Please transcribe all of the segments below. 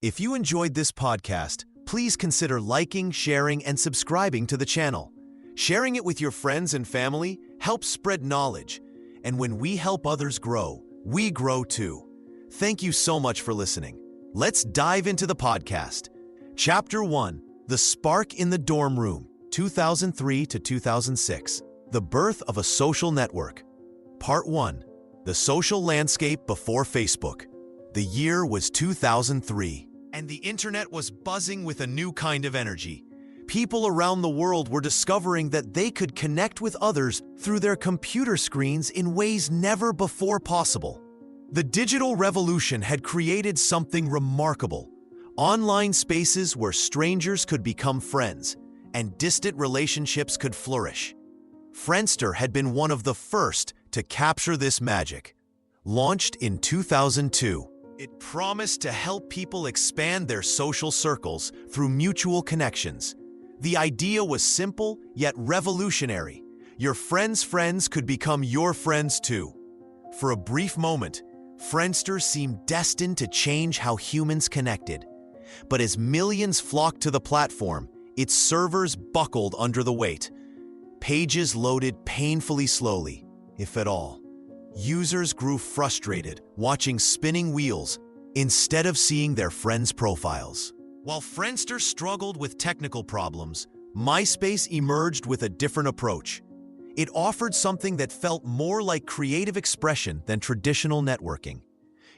If you enjoyed this podcast, please consider liking, sharing, and subscribing to the channel. Sharing it with your friends and family helps spread knowledge, and when we help others grow, we grow too. Thank you so much for listening. Let's dive into the podcast. Chapter 1, The Spark in the Dorm Room, 2003 to 2006. The Birth of a Social Network. Part 1, The Social Landscape Before Facebook. The year was 2003, and the internet was buzzing with a new kind of energy. People around the world were discovering that they could connect with others through their computer screens in ways never before possible. The digital revolution had created something remarkable. Online spaces where strangers could become friends and distant relationships could flourish. Friendster had been one of the first to capture this magic. Launched in 2002, it promised to help people expand their social circles through mutual connections. The idea was simple yet revolutionary. Your friends' friends could become your friends too. For a brief moment, Friendster seemed destined to change how humans connected. But as millions flocked to the platform, its servers buckled under the weight. Pages loaded painfully slowly, if at all. Users grew frustrated, watching spinning wheels instead of seeing their friends' profiles. While Friendster struggled with technical problems, MySpace emerged with a different approach. It offered something that felt more like creative expression than traditional networking.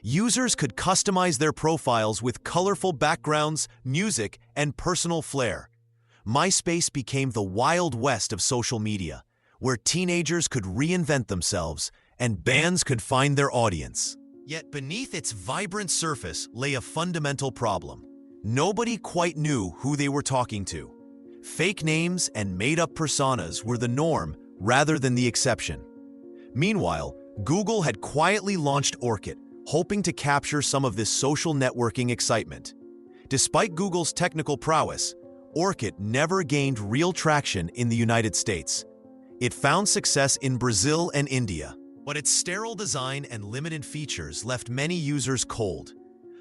Users could customize their profiles with colorful backgrounds, music, and personal flair. MySpace became the Wild West of social media, where teenagers could reinvent themselves and bands could find their audience. Yet beneath its vibrant surface lay a fundamental problem. Nobody quite knew who they were talking to. Fake names and made-up personas were the norm rather than the exception. Meanwhile, Google had quietly launched Orkut, hoping to capture some of this social networking excitement. Despite Google's technical prowess, Orkut never gained real traction in the United States. It found success in Brazil and India, but its sterile design and limited features left many users cold.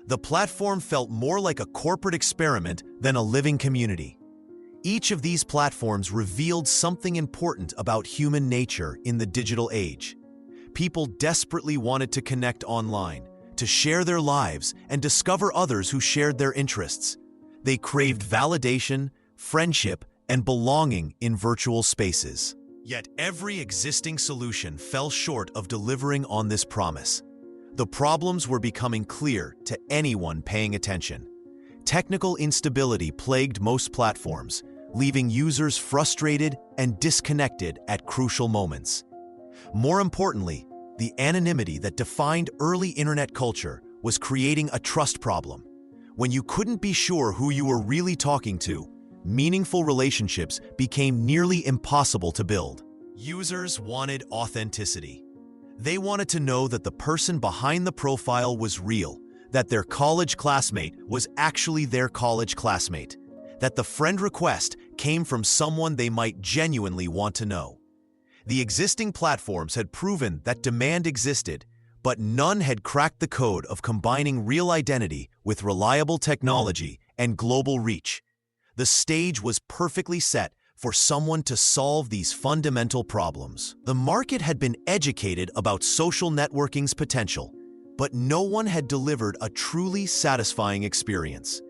The platform felt more like a corporate experiment than a living community. Each of these platforms revealed something important about human nature in the digital age. People desperately wanted to connect online, to share their lives and discover others who shared their interests. They craved validation, friendship, and belonging in virtual spaces. Yet every existing solution fell short of delivering on this promise. The problems were becoming clear to anyone paying attention. Technical instability plagued most platforms, leaving users frustrated and disconnected at crucial moments. More importantly, the anonymity that defined early internet culture was creating a trust problem. When you couldn't be sure who you were really talking to, meaningful relationships became nearly impossible to build. Users wanted authenticity. They wanted to know that the person behind the profile was real, that their college classmate was actually their college classmate, that the friend request came from someone they might genuinely want to know. The existing platforms had proven that demand existed, but none had cracked the code of combining real identity with reliable technology and global reach. The stage was perfectly set for someone to solve these fundamental problems. The market had been educated about social networking's potential, but no one had delivered a truly satisfying experience.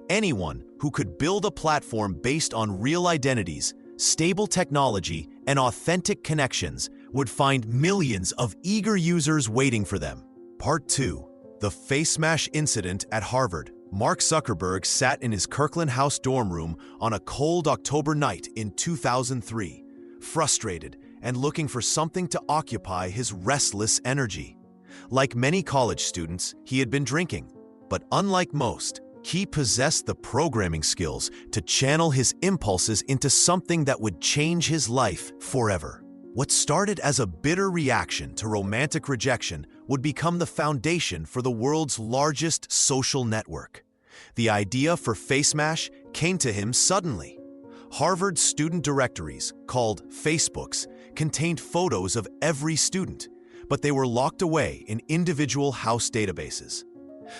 Anyone who could build a platform based on real identities, stable technology, and authentic connections would find millions of eager users waiting for them. Part 2. The FaceMash Incident at Harvard. Mark Zuckerberg sat in his Kirkland House dorm room on a cold October night in 2003, frustrated and looking for something to occupy his restless energy. Like many college students, he had been drinking, but unlike most, he possessed the programming skills to channel his impulses into something that would change his life forever. What started as a bitter reaction to romantic rejection would become the foundation for the world's largest social network. The idea for FaceMash came to him suddenly. Harvard's student directories, called Facebooks, contained photos of every student, but they were locked away in individual house databases.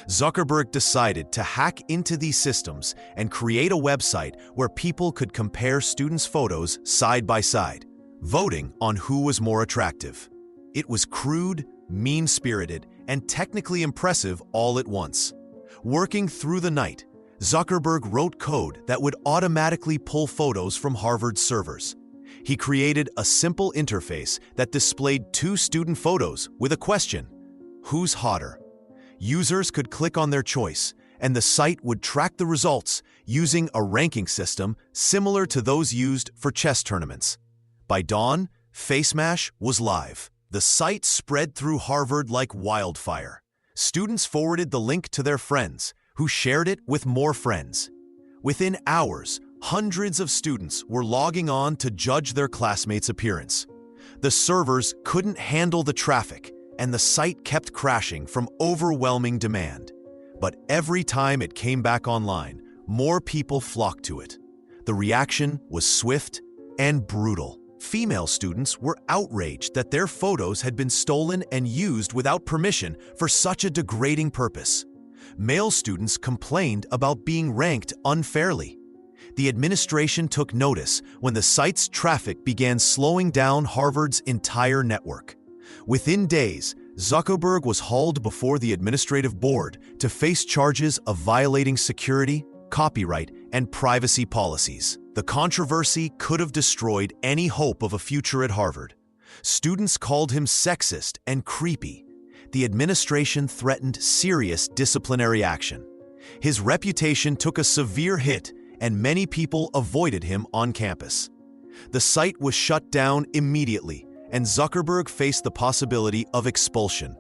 Zuckerberg decided to hack into these systems and create a website where people could compare students' photos side by side, voting on who was more attractive. It was crude, mean-spirited, and technically impressive all at once. Working through the night, Zuckerberg wrote code that would automatically pull photos from Harvard's servers. He created a simple interface that displayed two student photos with a question: who's hotter? Users could click on their choice, and the site would track the results using a ranking system similar to those used for chess tournaments. By dawn, FaceMash was live. The site spread through Harvard like wildfire. Students forwarded the link to their friends, who shared it with more friends. Within hours, hundreds of students were logging on to judge their classmates' appearance. The servers couldn't handle the traffic, and the site kept crashing from overwhelming demand. But every time it came back online, more people flocked to it. The reaction was swift and brutal. Female students were outraged that their photos had been stolen and used without permission for such a degrading purpose. Male students complained about being ranked unfairly. The administration took notice when the site's traffic began slowing down Harvard's entire network. Within days, Zuckerberg was hauled before the administrative board to face charges of violating security, copyright, and privacy policies. The controversy could have destroyed any hope of a future at Harvard. Students called him sexist and creepy. The administration threatened serious disciplinary action. His reputation took a severe hit, and many people avoided him on campus. The site was shut down immediately, and Zuckerberg faced the possibility of expulsion.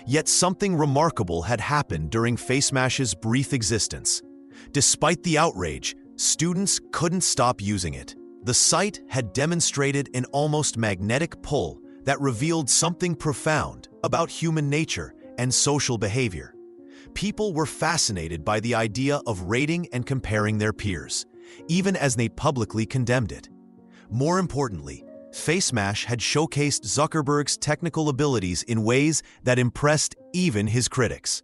Yet something remarkable had happened during FaceMash's brief existence. Despite the outrage, students couldn't stop using it. The site had demonstrated an almost magnetic pull that revealed something profound about human nature and social behavior. People were fascinated by the idea of rating and comparing their peers, even as they publicly condemned it. More importantly, FaceMash had showcased Zuckerberg's technical abilities in ways that impressed even his critics.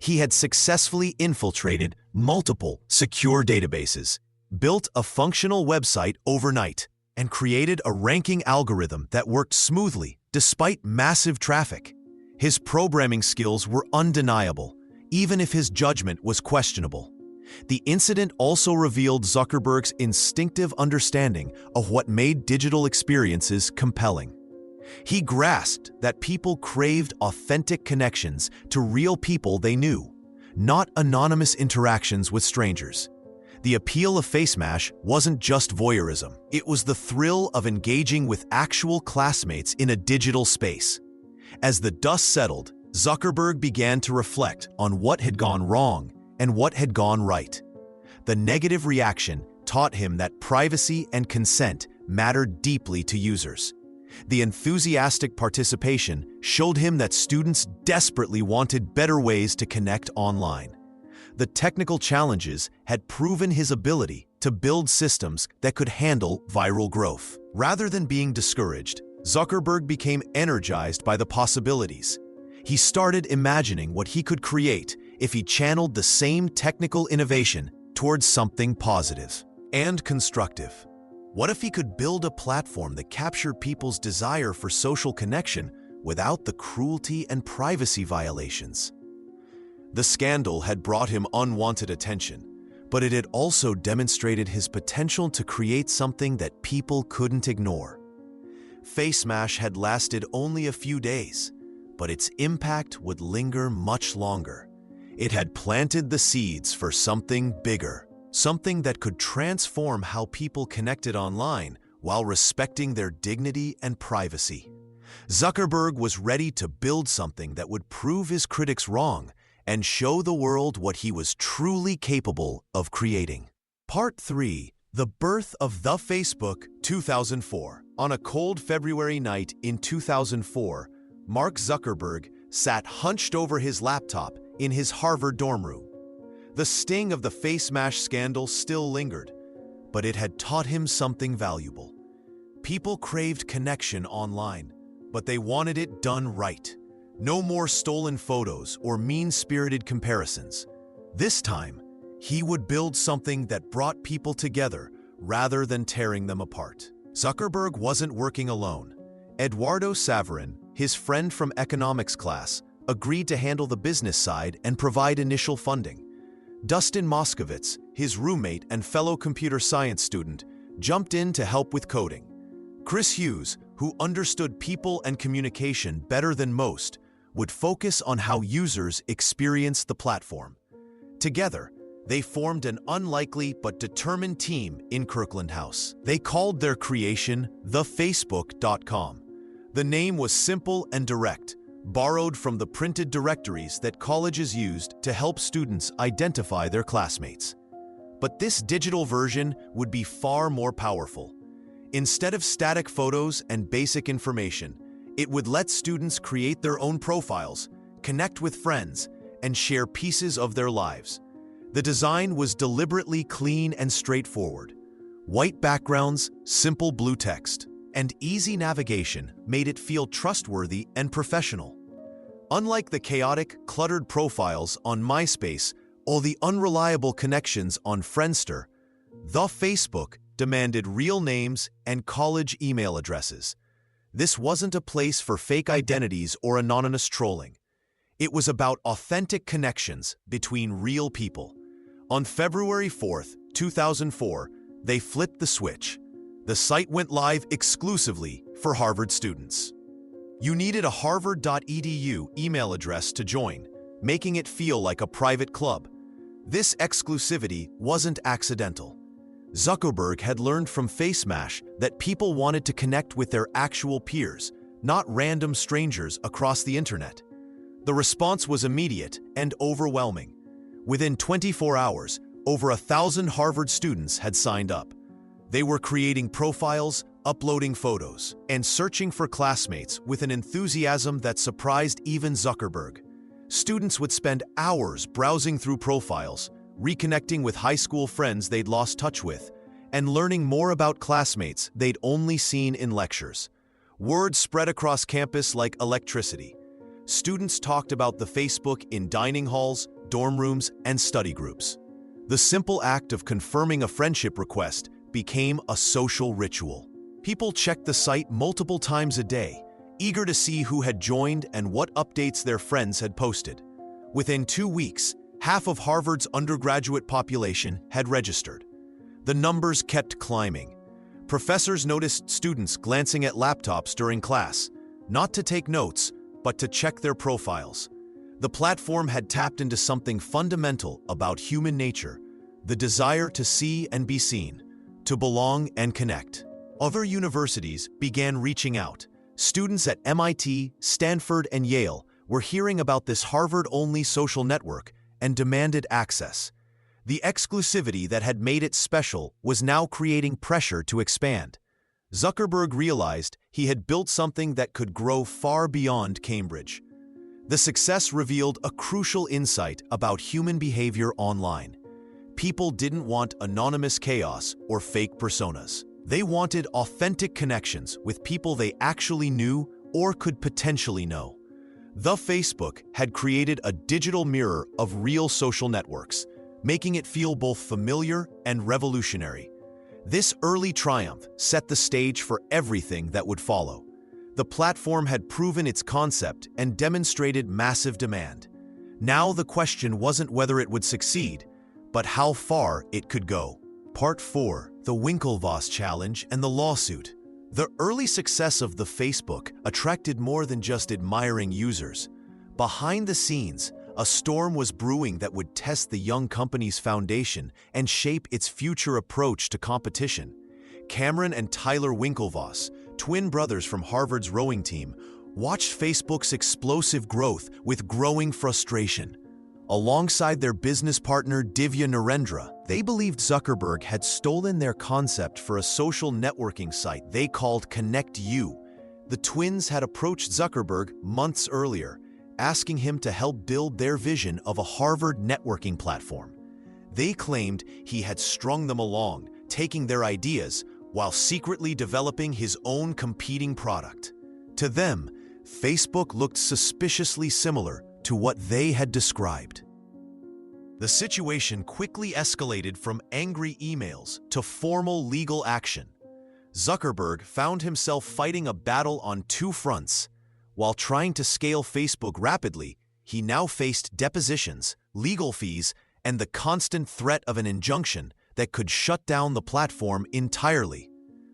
He had successfully infiltrated multiple secure databases, built a functional website overnight, and created a ranking algorithm that worked smoothly despite massive traffic. His programming skills were undeniable, even if his judgment was questionable. The incident also revealed Zuckerberg's instinctive understanding of what made digital experiences compelling. He grasped that people craved authentic connections to real people they knew, not anonymous interactions with strangers. The appeal of FaceMash wasn't just voyeurism. It was the thrill of engaging with actual classmates in a digital space. As the dust settled, Zuckerberg began to reflect on what had gone wrong and what had gone right. The negative reaction taught him that privacy and consent mattered deeply to users. The enthusiastic participation showed him that students desperately wanted better ways to connect online. The technical challenges had proven his ability to build systems that could handle viral growth. Rather than being discouraged, Zuckerberg became energized by the possibilities. He started imagining what he could create if he channeled the same technical innovation towards something positive and constructive. What if he could build a platform that captured people's desire for social connection without the cruelty and privacy violations? The scandal had brought him unwanted attention, but it had also demonstrated his potential to create something that people couldn't ignore. FaceMash had lasted only a few days, but its impact would linger much longer. It had planted the seeds for something bigger, something that could transform how people connected online while respecting their dignity and privacy. Zuckerberg was ready to build something that would prove his critics wrong and show the world what he was truly capable of creating. Part 3. The Birth of the Facebook, 2004. On a cold February night in 2004, Mark Zuckerberg sat hunched over his laptop in his Harvard dorm room. The sting of the FaceMash scandal still lingered, but it had taught him something valuable. People craved connection online, but they wanted it done right. No more stolen photos or mean-spirited comparisons. This time, he would build something that brought people together rather than tearing them apart. Zuckerberg wasn't working alone. Eduardo Saverin, his friend from economics class, agreed to handle the business side and provide initial funding. Dustin Moskovitz, his roommate and fellow computer science student, jumped in to help with coding. Chris Hughes, who understood people and communication better than most, would focus on how users experienced the platform. Together, they formed an unlikely but determined team in Kirkland House. They called their creation thefacebook.com. The name was simple and direct, borrowed from the printed directories that colleges used to help students identify their classmates. But this digital version would be far more powerful. Instead of static photos and basic information, it would let students create their own profiles, connect with friends, and share pieces of their lives. The design was deliberately clean and straightforward. White backgrounds, simple blue text, and easy navigation made it feel trustworthy and professional. Unlike the chaotic, cluttered profiles on MySpace or the unreliable connections on Friendster, the Facebook demanded real names and college email addresses. This wasn't a place for fake identities or anonymous trolling. It was about authentic connections between real people. On February 4, 2004, they flipped the switch. The site went live exclusively for Harvard students. You needed a harvard.edu email address to join, making it feel like a private club. This exclusivity wasn't accidental. Zuckerberg had learned from FaceMash that people wanted to connect with their actual peers, not random strangers across the internet. The response was immediate and overwhelming. Within 24 hours, over 1,000 Harvard students had signed up. They were creating profiles, uploading photos, and searching for classmates with an enthusiasm that surprised even Zuckerberg. Students would spend hours browsing through profiles, reconnecting with high school friends they'd lost touch with, and learning more about classmates they'd only seen in lectures. Word spread across campus like electricity. Students talked about the Facebook in dining halls, dorm rooms, and study groups. The simple act of confirming a friendship request became a social ritual. People checked the site multiple times a day, eager to see who had joined and what updates their friends had posted. Within 2 weeks, half of Harvard's undergraduate population had registered. The numbers kept climbing. Professors noticed students glancing at laptops during class, not to take notes, but to check their profiles. The platform had tapped into something fundamental about human nature, the desire to see and be seen, to belong and connect. Other universities began reaching out. Students at MIT, Stanford, and Yale were hearing about this Harvard-only social network and demanded access. The exclusivity that had made it special was now creating pressure to expand. Zuckerberg realized he had built something that could grow far beyond Cambridge. The success revealed a crucial insight about human behavior online. People didn't want anonymous chaos or fake personas. They wanted authentic connections with people they actually knew or could potentially know. The Facebook had created a digital mirror of real social networks, making it feel both familiar and revolutionary. This early triumph set the stage for everything that would follow. The platform had proven its concept and demonstrated massive demand. Now the question wasn't whether it would succeed, but how far it could go. Part 4: The Winklevoss Challenge and the Lawsuit. The early success of the Facebook attracted more than just admiring users. Behind the scenes, a storm was brewing that would test the young company's foundation and shape its future approach to competition. Cameron and Tyler Winklevoss, twin brothers from Harvard's rowing team, watched Facebook's explosive growth with growing frustration. Alongside their business partner Divya Narendra, they believed Zuckerberg had stolen their concept for a social networking site they called Connect You. The twins had approached Zuckerberg months earlier, asking him to help build their vision of a Harvard networking platform. They claimed he had strung them along, taking their ideas while secretly developing his own competing product. To them, Facebook looked suspiciously similar to what they had described. The situation quickly escalated from angry emails to formal legal action. Zuckerberg found himself fighting a battle on two fronts. While trying to scale Facebook rapidly, he now faced depositions, legal fees, and the constant threat of an injunction that could shut down the platform entirely.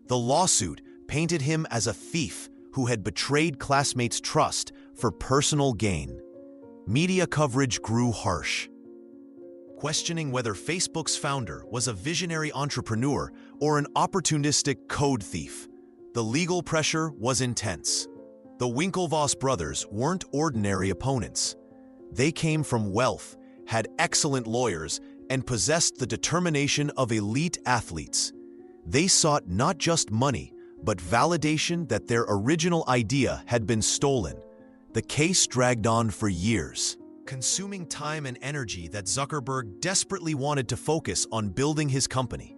The lawsuit painted him as a thief who had betrayed classmates' trust for personal gain. Media coverage grew harsh, questioning whether Facebook's founder was a visionary entrepreneur or an opportunistic code thief. The legal pressure was intense. The Winklevoss brothers weren't ordinary opponents. They came from wealth, had excellent lawyers, and possessed the determination of elite athletes. They sought not just money, but validation that their original idea had been stolen. The case dragged on for years, consuming time and energy that Zuckerberg desperately wanted to focus on building his company.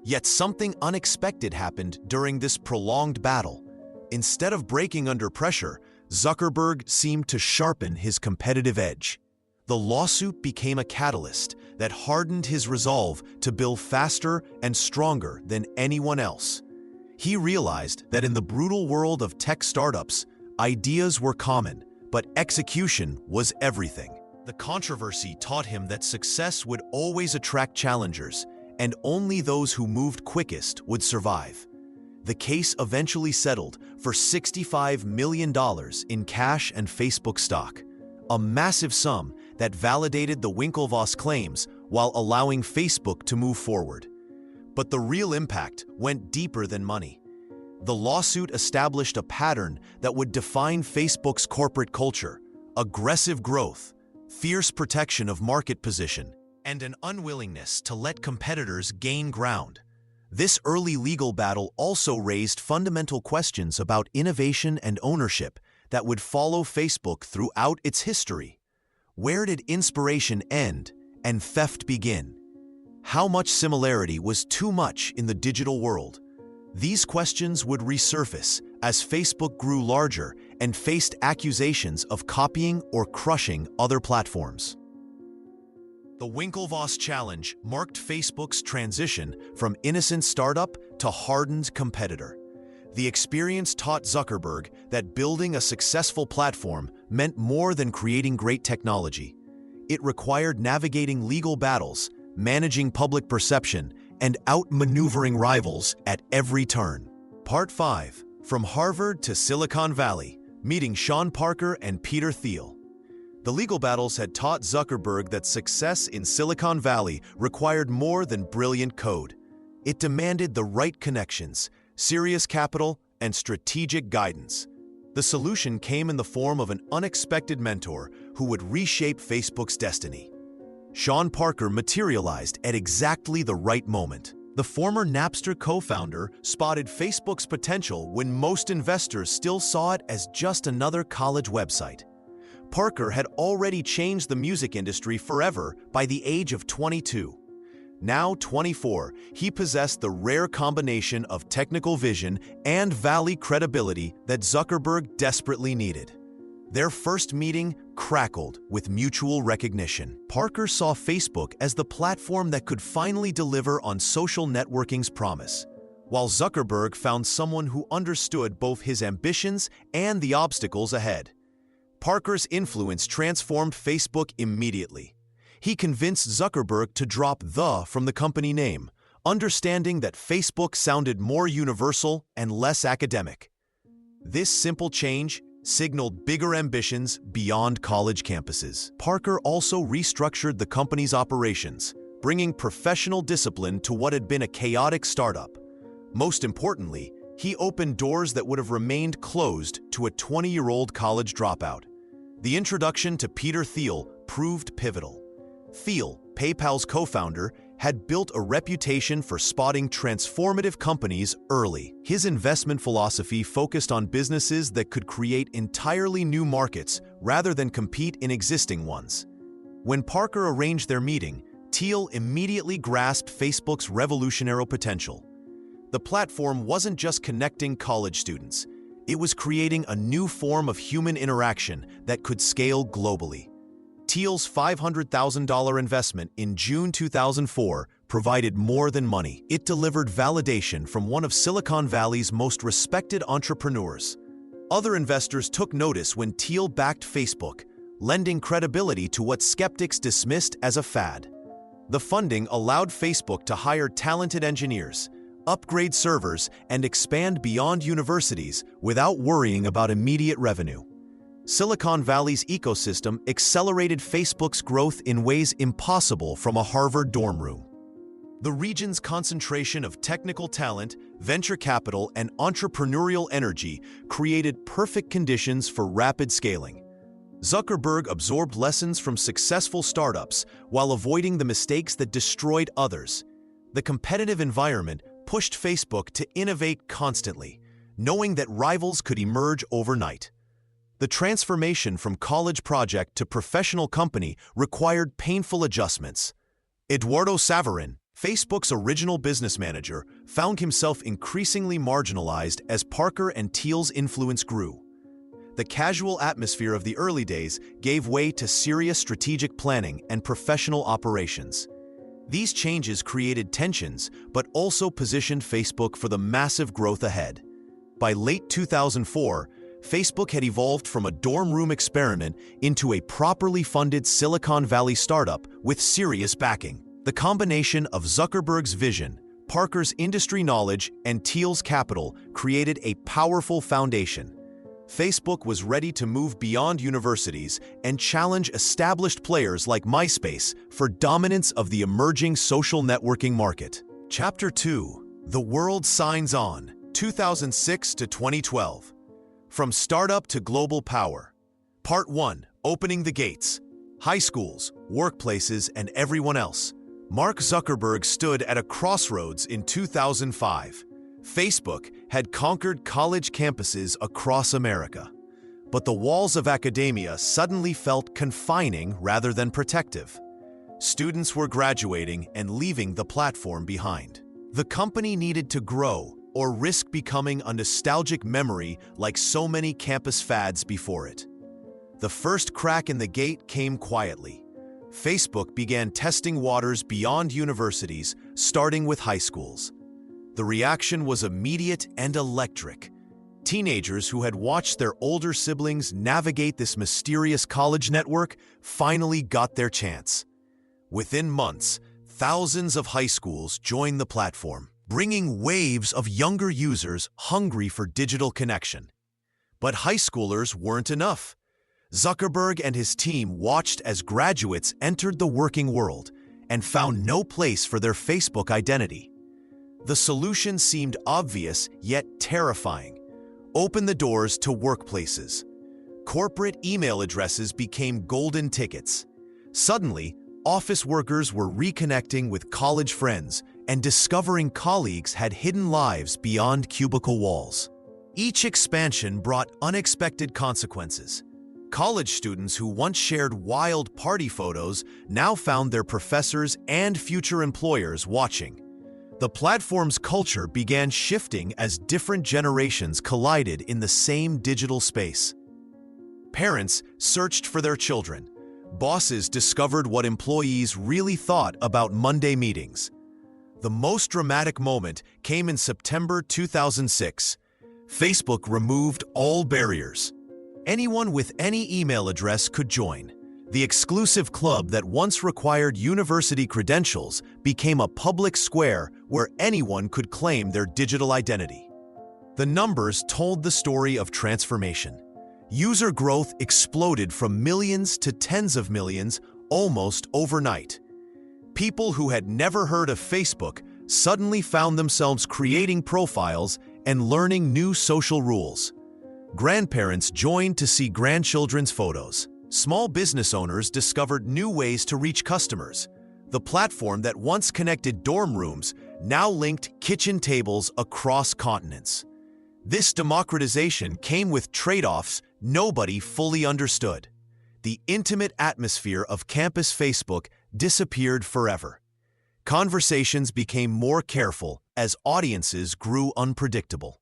Yet something unexpected happened during this prolonged battle. Instead of breaking under pressure, Zuckerberg seemed to sharpen his competitive edge. The lawsuit became a catalyst that hardened his resolve to build faster and stronger than anyone else. He realized that in the brutal world of tech startups, ideas were common, but execution was everything. The controversy taught him that success would always attract challengers, and only those who moved quickest would survive. The case eventually settled for $65 million in cash and Facebook stock, a massive sum that validated the Winklevoss claims while allowing Facebook to move forward. But the real impact went deeper than money. The lawsuit established a pattern that would define Facebook's corporate culture: aggressive growth, fierce protection of market position, and an unwillingness to let competitors gain ground. This early legal battle also raised fundamental questions about innovation and ownership that would follow Facebook throughout its history. Where did inspiration end and theft begin? How much similarity was too much in the digital world? These questions would resurface as Facebook grew larger and faced accusations of copying or crushing other platforms. The Winklevoss challenge marked Facebook's transition from innocent startup to hardened competitor. The experience taught Zuckerberg that building a successful platform meant more than creating great technology. It required navigating legal battles, managing public perception, and outmaneuvering rivals at every turn. Part 5. From Harvard to Silicon Valley, meeting Sean Parker and Peter Thiel. The legal battles had taught Zuckerberg that success in Silicon Valley required more than brilliant code. It demanded the right connections, serious capital, and strategic guidance. The solution came in the form of an unexpected mentor who would reshape Facebook's destiny. Sean Parker materialized at exactly the right moment. The former Napster co-founder spotted Facebook's potential when most investors still saw it as just another college website. Parker had already changed the music industry forever by the age of 22. Now 24, he possessed the rare combination of technical vision and Valley credibility that Zuckerberg desperately needed. Their first meeting crackled with mutual recognition. Parker saw Facebook as the platform that could finally deliver on social networking's promise, while Zuckerberg found someone who understood both his ambitions and the obstacles ahead. Parker's influence transformed Facebook immediately. He convinced Zuckerberg to drop "the" from the company name, understanding that Facebook sounded more universal and less academic. This simple change signaled bigger ambitions beyond college campuses. Parker also restructured the company's operations, bringing professional discipline to what had been a chaotic startup. Most importantly, he opened doors that would have remained closed to a 20-year-old college dropout. The introduction to Peter Thiel proved pivotal. Thiel, PayPal's co-founder, had built a reputation for spotting transformative companies early. His investment philosophy focused on businesses that could create entirely new markets rather than compete in existing ones. When Parker arranged their meeting, Thiel immediately grasped Facebook's revolutionary potential. The platform wasn't just connecting college students. It was creating a new form of human interaction that could scale globally. Thiel's $500,000 investment in June 2004 provided more than money. It delivered validation from one of Silicon Valley's most respected entrepreneurs. Other investors took notice when Thiel backed Facebook, lending credibility to what skeptics dismissed as a fad. The funding allowed Facebook to hire talented engineers, upgrade servers, and expand beyond universities without worrying about immediate revenue. Silicon Valley's ecosystem accelerated Facebook's growth in ways impossible from a Harvard dorm room. The region's concentration of technical talent, venture capital, and entrepreneurial energy created perfect conditions for rapid scaling. Zuckerberg absorbed lessons from successful startups while avoiding the mistakes that destroyed others. The competitive environment pushed Facebook to innovate constantly, knowing that rivals could emerge overnight. The transformation from college project to professional company required painful adjustments. Eduardo Saverin, Facebook's original business manager, found himself increasingly marginalized as Parker and Thiel's influence grew. The casual atmosphere of the early days gave way to serious strategic planning and professional operations. These changes created tensions, but also positioned Facebook for the massive growth ahead. By late 2004, Facebook had evolved from a dorm room experiment into a properly funded Silicon Valley startup with serious backing. The combination of Zuckerberg's vision, Parker's industry knowledge, and Thiel's capital created a powerful foundation. Facebook was ready to move beyond universities and challenge established players like MySpace for dominance of the emerging social networking market. Chapter 2: The World Signs On, 2006 to 2012. From Startup to Global Power. Part 1: Opening the Gates. High schools, workplaces, and everyone else. Mark Zuckerberg stood at a crossroads in 2005. Facebook had conquered college campuses across America. But the walls of academia suddenly felt confining rather than protective. Students were graduating and leaving the platform behind. The company needed to grow or risk becoming a nostalgic memory like so many campus fads before it. The first crack in the gate came quietly. Facebook began testing waters beyond universities, starting with high schools. The reaction was immediate and electric. Teenagers who had watched their older siblings navigate this mysterious college network finally got their chance. Within months, thousands of high schools joined the platform, bringing waves of younger users hungry for digital connection. But high schoolers weren't enough. Zuckerberg and his team watched as graduates entered the working world and found no place for their Facebook identity. The solution seemed obvious yet terrifying. Open the doors to workplaces. Corporate email addresses became golden tickets. Suddenly, office workers were reconnecting with college friends and discovering colleagues had hidden lives beyond cubicle walls. Each expansion brought unexpected consequences. College students who once shared wild party photos now found their professors and future employers watching. The platform's culture began shifting as different generations collided in the same digital space. Parents searched for their children. Bosses discovered what employees really thought about Monday meetings. The most dramatic moment came in September 2006. Facebook removed all barriers. Anyone with any email address could join. The exclusive club that once required university credentials became a public square where anyone could claim their digital identity. The numbers told the story of transformation. User growth exploded from millions to tens of millions almost overnight. People who had never heard of Facebook suddenly found themselves creating profiles and learning new social rules. Grandparents joined to see grandchildren's photos. Small business owners discovered new ways to reach customers. The platform that once connected dorm rooms now linked kitchen tables across continents. This democratization came with trade-offs nobody fully understood. The intimate atmosphere of campus Facebook disappeared forever. Conversations became more careful as audiences grew unpredictable.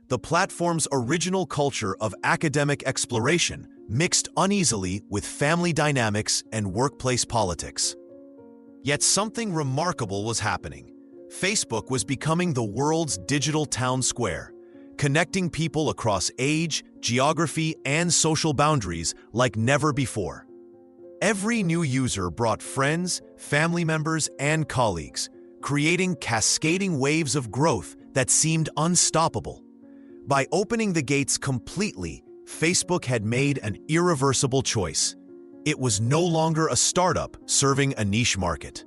The platform's original culture of academic exploration mixed uneasily with family dynamics and workplace politics. Yet something remarkable was happening. Facebook was becoming the world's digital town square, connecting people across age, geography, and social boundaries like never before. Every new user brought friends, family members, and colleagues, creating cascading waves of growth that seemed unstoppable. By opening the gates completely, Facebook had made an irreversible choice. It was no longer a startup serving a niche market.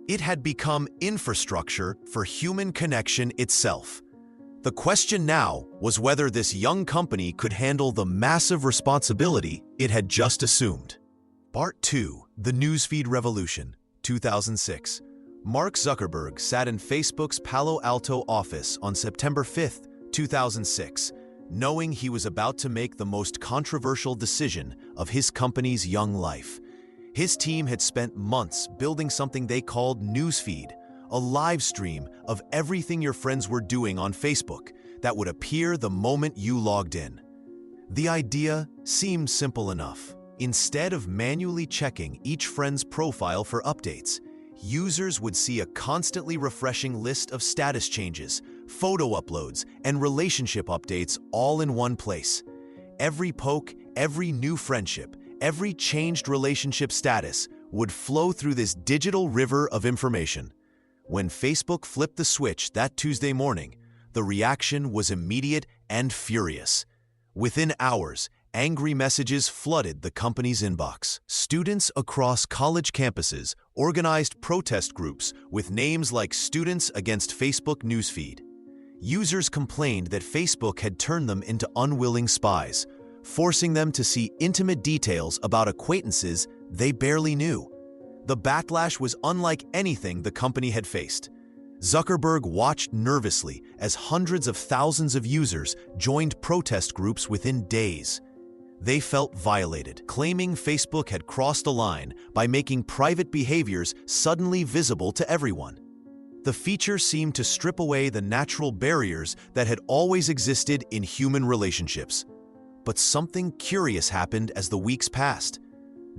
It had become infrastructure for human connection itself. The question now was whether this young company could handle the massive responsibility it had just assumed. Part 2. The Newsfeed Revolution, 2006. Mark Zuckerberg sat in Facebook's Palo Alto office on September 5, 2006, knowing he was about to make the most controversial decision of his company's young life. His team had spent months building something they called Newsfeed, a live stream of everything your friends were doing on Facebook that would appear the moment you logged in. The idea seemed simple enough. Instead of manually checking each friend's profile for updates, users would see a constantly refreshing list of status changes, photo uploads, and relationship updates all in one place. Every poke, every new friendship, every changed relationship status would flow through this digital river of information. When Facebook flipped the switch that Tuesday morning, the reaction was immediate and furious. Within hours, angry messages flooded the company's inbox. Students across college campuses organized protest groups with names like Students Against Facebook Newsfeed. Users complained that Facebook had turned them into unwilling spies, forcing them to see intimate details about acquaintances they barely knew. The backlash was unlike anything the company had faced. Zuckerberg watched nervously as hundreds of thousands of users joined protest groups within days. They felt violated, claiming Facebook had crossed a line by making private behaviors suddenly visible to everyone. The feature seemed to strip away the natural barriers that had always existed in human relationships. But something curious happened as the weeks passed.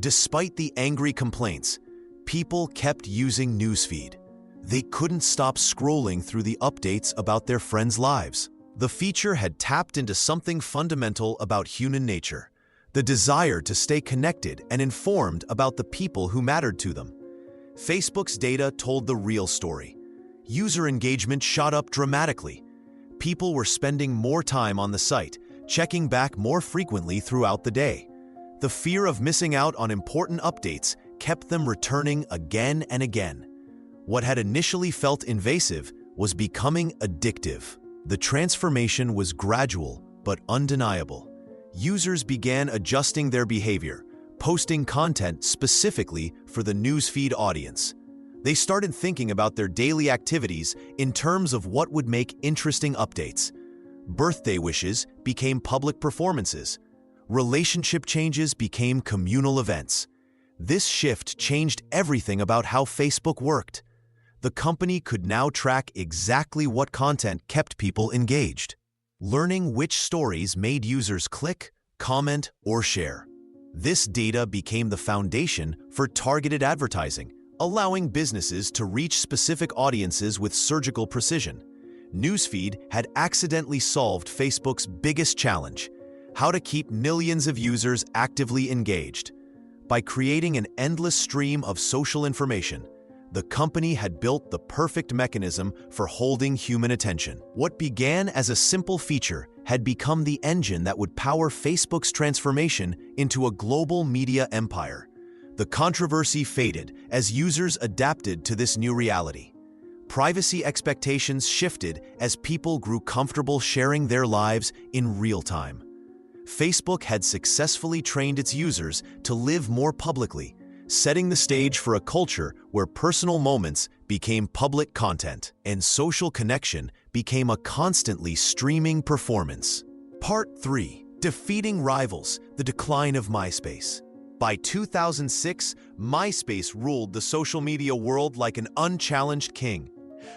Despite the angry complaints, people kept using Newsfeed. They couldn't stop scrolling through the updates about their friends' lives. The feature had tapped into something fundamental about human nature: the desire to stay connected and informed about the people who mattered to them. Facebook's data told the real story. User engagement shot up dramatically. People were spending more time on the site, checking back more frequently throughout the day. The fear of missing out on important updates kept them returning again and again. What had initially felt invasive was becoming addictive. The transformation was gradual but undeniable. Users began adjusting their behavior, posting content specifically for the Newsfeed audience. They started thinking about their daily activities in terms of what would make interesting updates. Birthday wishes became public performances. Relationship changes became communal events. This shift changed everything about how Facebook worked. The company could now track exactly what content kept people engaged, learning which stories made users click, comment, or share. This data became the foundation for targeted advertising, allowing businesses to reach specific audiences with surgical precision. Newsfeed had accidentally solved Facebook's biggest challenge: how to keep millions of users actively engaged. By creating an endless stream of social information, the company had built the perfect mechanism for holding human attention. What began as a simple feature had become the engine that would power Facebook's transformation into a global media empire. The controversy faded as users adapted to this new reality. Privacy expectations shifted as people grew comfortable sharing their lives in real time. Facebook had successfully trained its users to live more publicly, setting the stage for a culture where personal moments became public content and social connection became a constantly streaming performance. Part 3. Defeating Rivals: The Decline of MySpace. By 2006, MySpace ruled the social media world like an unchallenged king.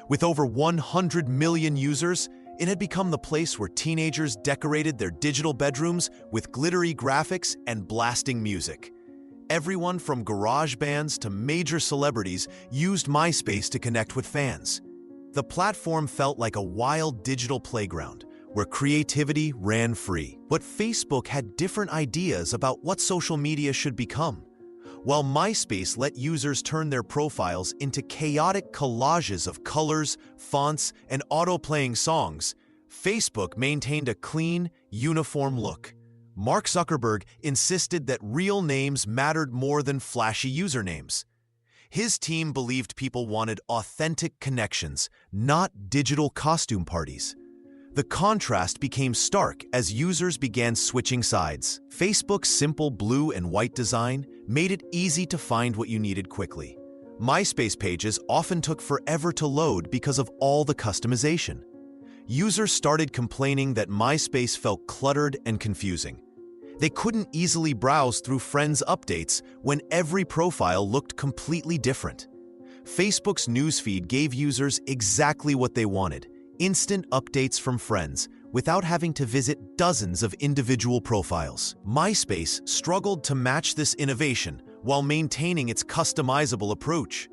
With over 100 million users, It had become the place where teenagers decorated their digital bedrooms with glittery graphics and blasting music. Everyone from garage bands to major celebrities used MySpace to connect with fans. The platform felt like a wild digital playground where creativity ran free. But Facebook had different ideas about what social media should become. While MySpace let users turn their profiles into chaotic collages of colors, fonts, and auto-playing songs, Facebook maintained a clean, uniform look. Mark Zuckerberg insisted that real names mattered more than flashy usernames. His team believed people wanted authentic connections, not digital costume parties. The contrast became stark as users began switching sides. Facebook's simple blue and white design made it easy to find what you needed quickly. MySpace pages often took forever to load because of all the customization. Users started complaining that MySpace felt cluttered and confusing. They couldn't easily browse through friends' updates when every profile looked completely different. Facebook's newsfeed gave users exactly what they wanted: instant updates from friends, without having to visit dozens of individual profiles. MySpace struggled to match this innovation while maintaining its customizable approach.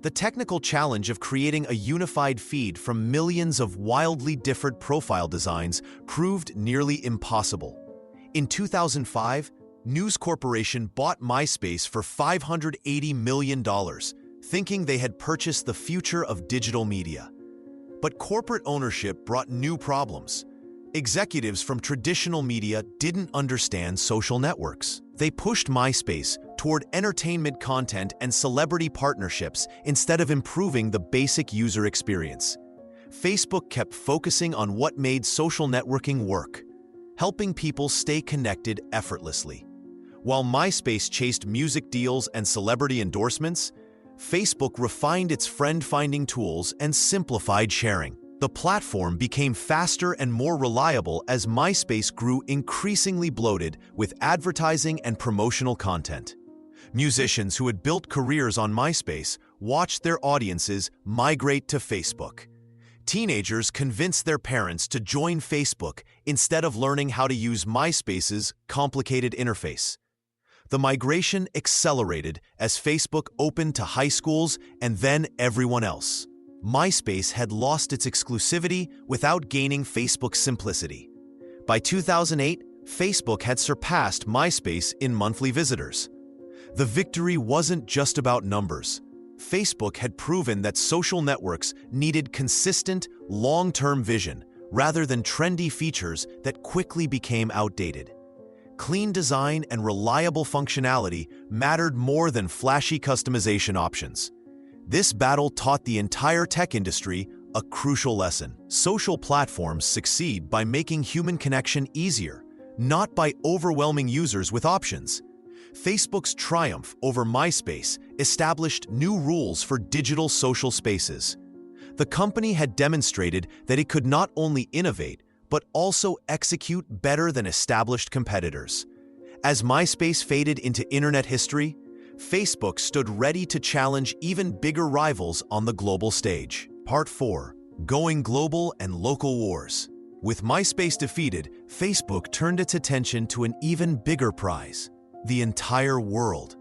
The technical challenge of creating a unified feed from millions of wildly different profile designs proved nearly impossible. In 2005, News Corporation bought MySpace for $580 million, thinking they had purchased the future of digital media. But corporate ownership brought new problems. Executives from traditional media didn't understand social networks. They pushed MySpace toward entertainment content and celebrity partnerships instead of improving the basic user experience. Facebook kept focusing on what made social networking work: helping people stay connected effortlessly. While MySpace chased music deals and celebrity endorsements, Facebook refined its friend-finding tools and simplified sharing. The platform became faster and more reliable as MySpace grew increasingly bloated with advertising and promotional content. Musicians who had built careers on MySpace watched their audiences migrate to Facebook. Teenagers convinced their parents to join Facebook instead of learning how to use MySpace's complicated interface. The migration accelerated as Facebook opened to high schools and then everyone else. MySpace had lost its exclusivity without gaining Facebook's simplicity. By 2008, Facebook had surpassed MySpace in monthly visitors. The victory wasn't just about numbers. Facebook had proven that social networks needed consistent, long-term vision rather than trendy features that quickly became outdated. Clean design and reliable functionality mattered more than flashy customization options. This battle taught the entire tech industry a crucial lesson. Social platforms succeed by making human connection easier, not by overwhelming users with options. Facebook's triumph over MySpace established new rules for digital social spaces. The company had demonstrated that it could not only innovate, but also execute better than established competitors. As MySpace faded into internet history, Facebook stood ready to challenge even bigger rivals on the global stage. Part 4. Going Global and Local Wars. With MySpace defeated, Facebook turned its attention to an even bigger prize: the entire world.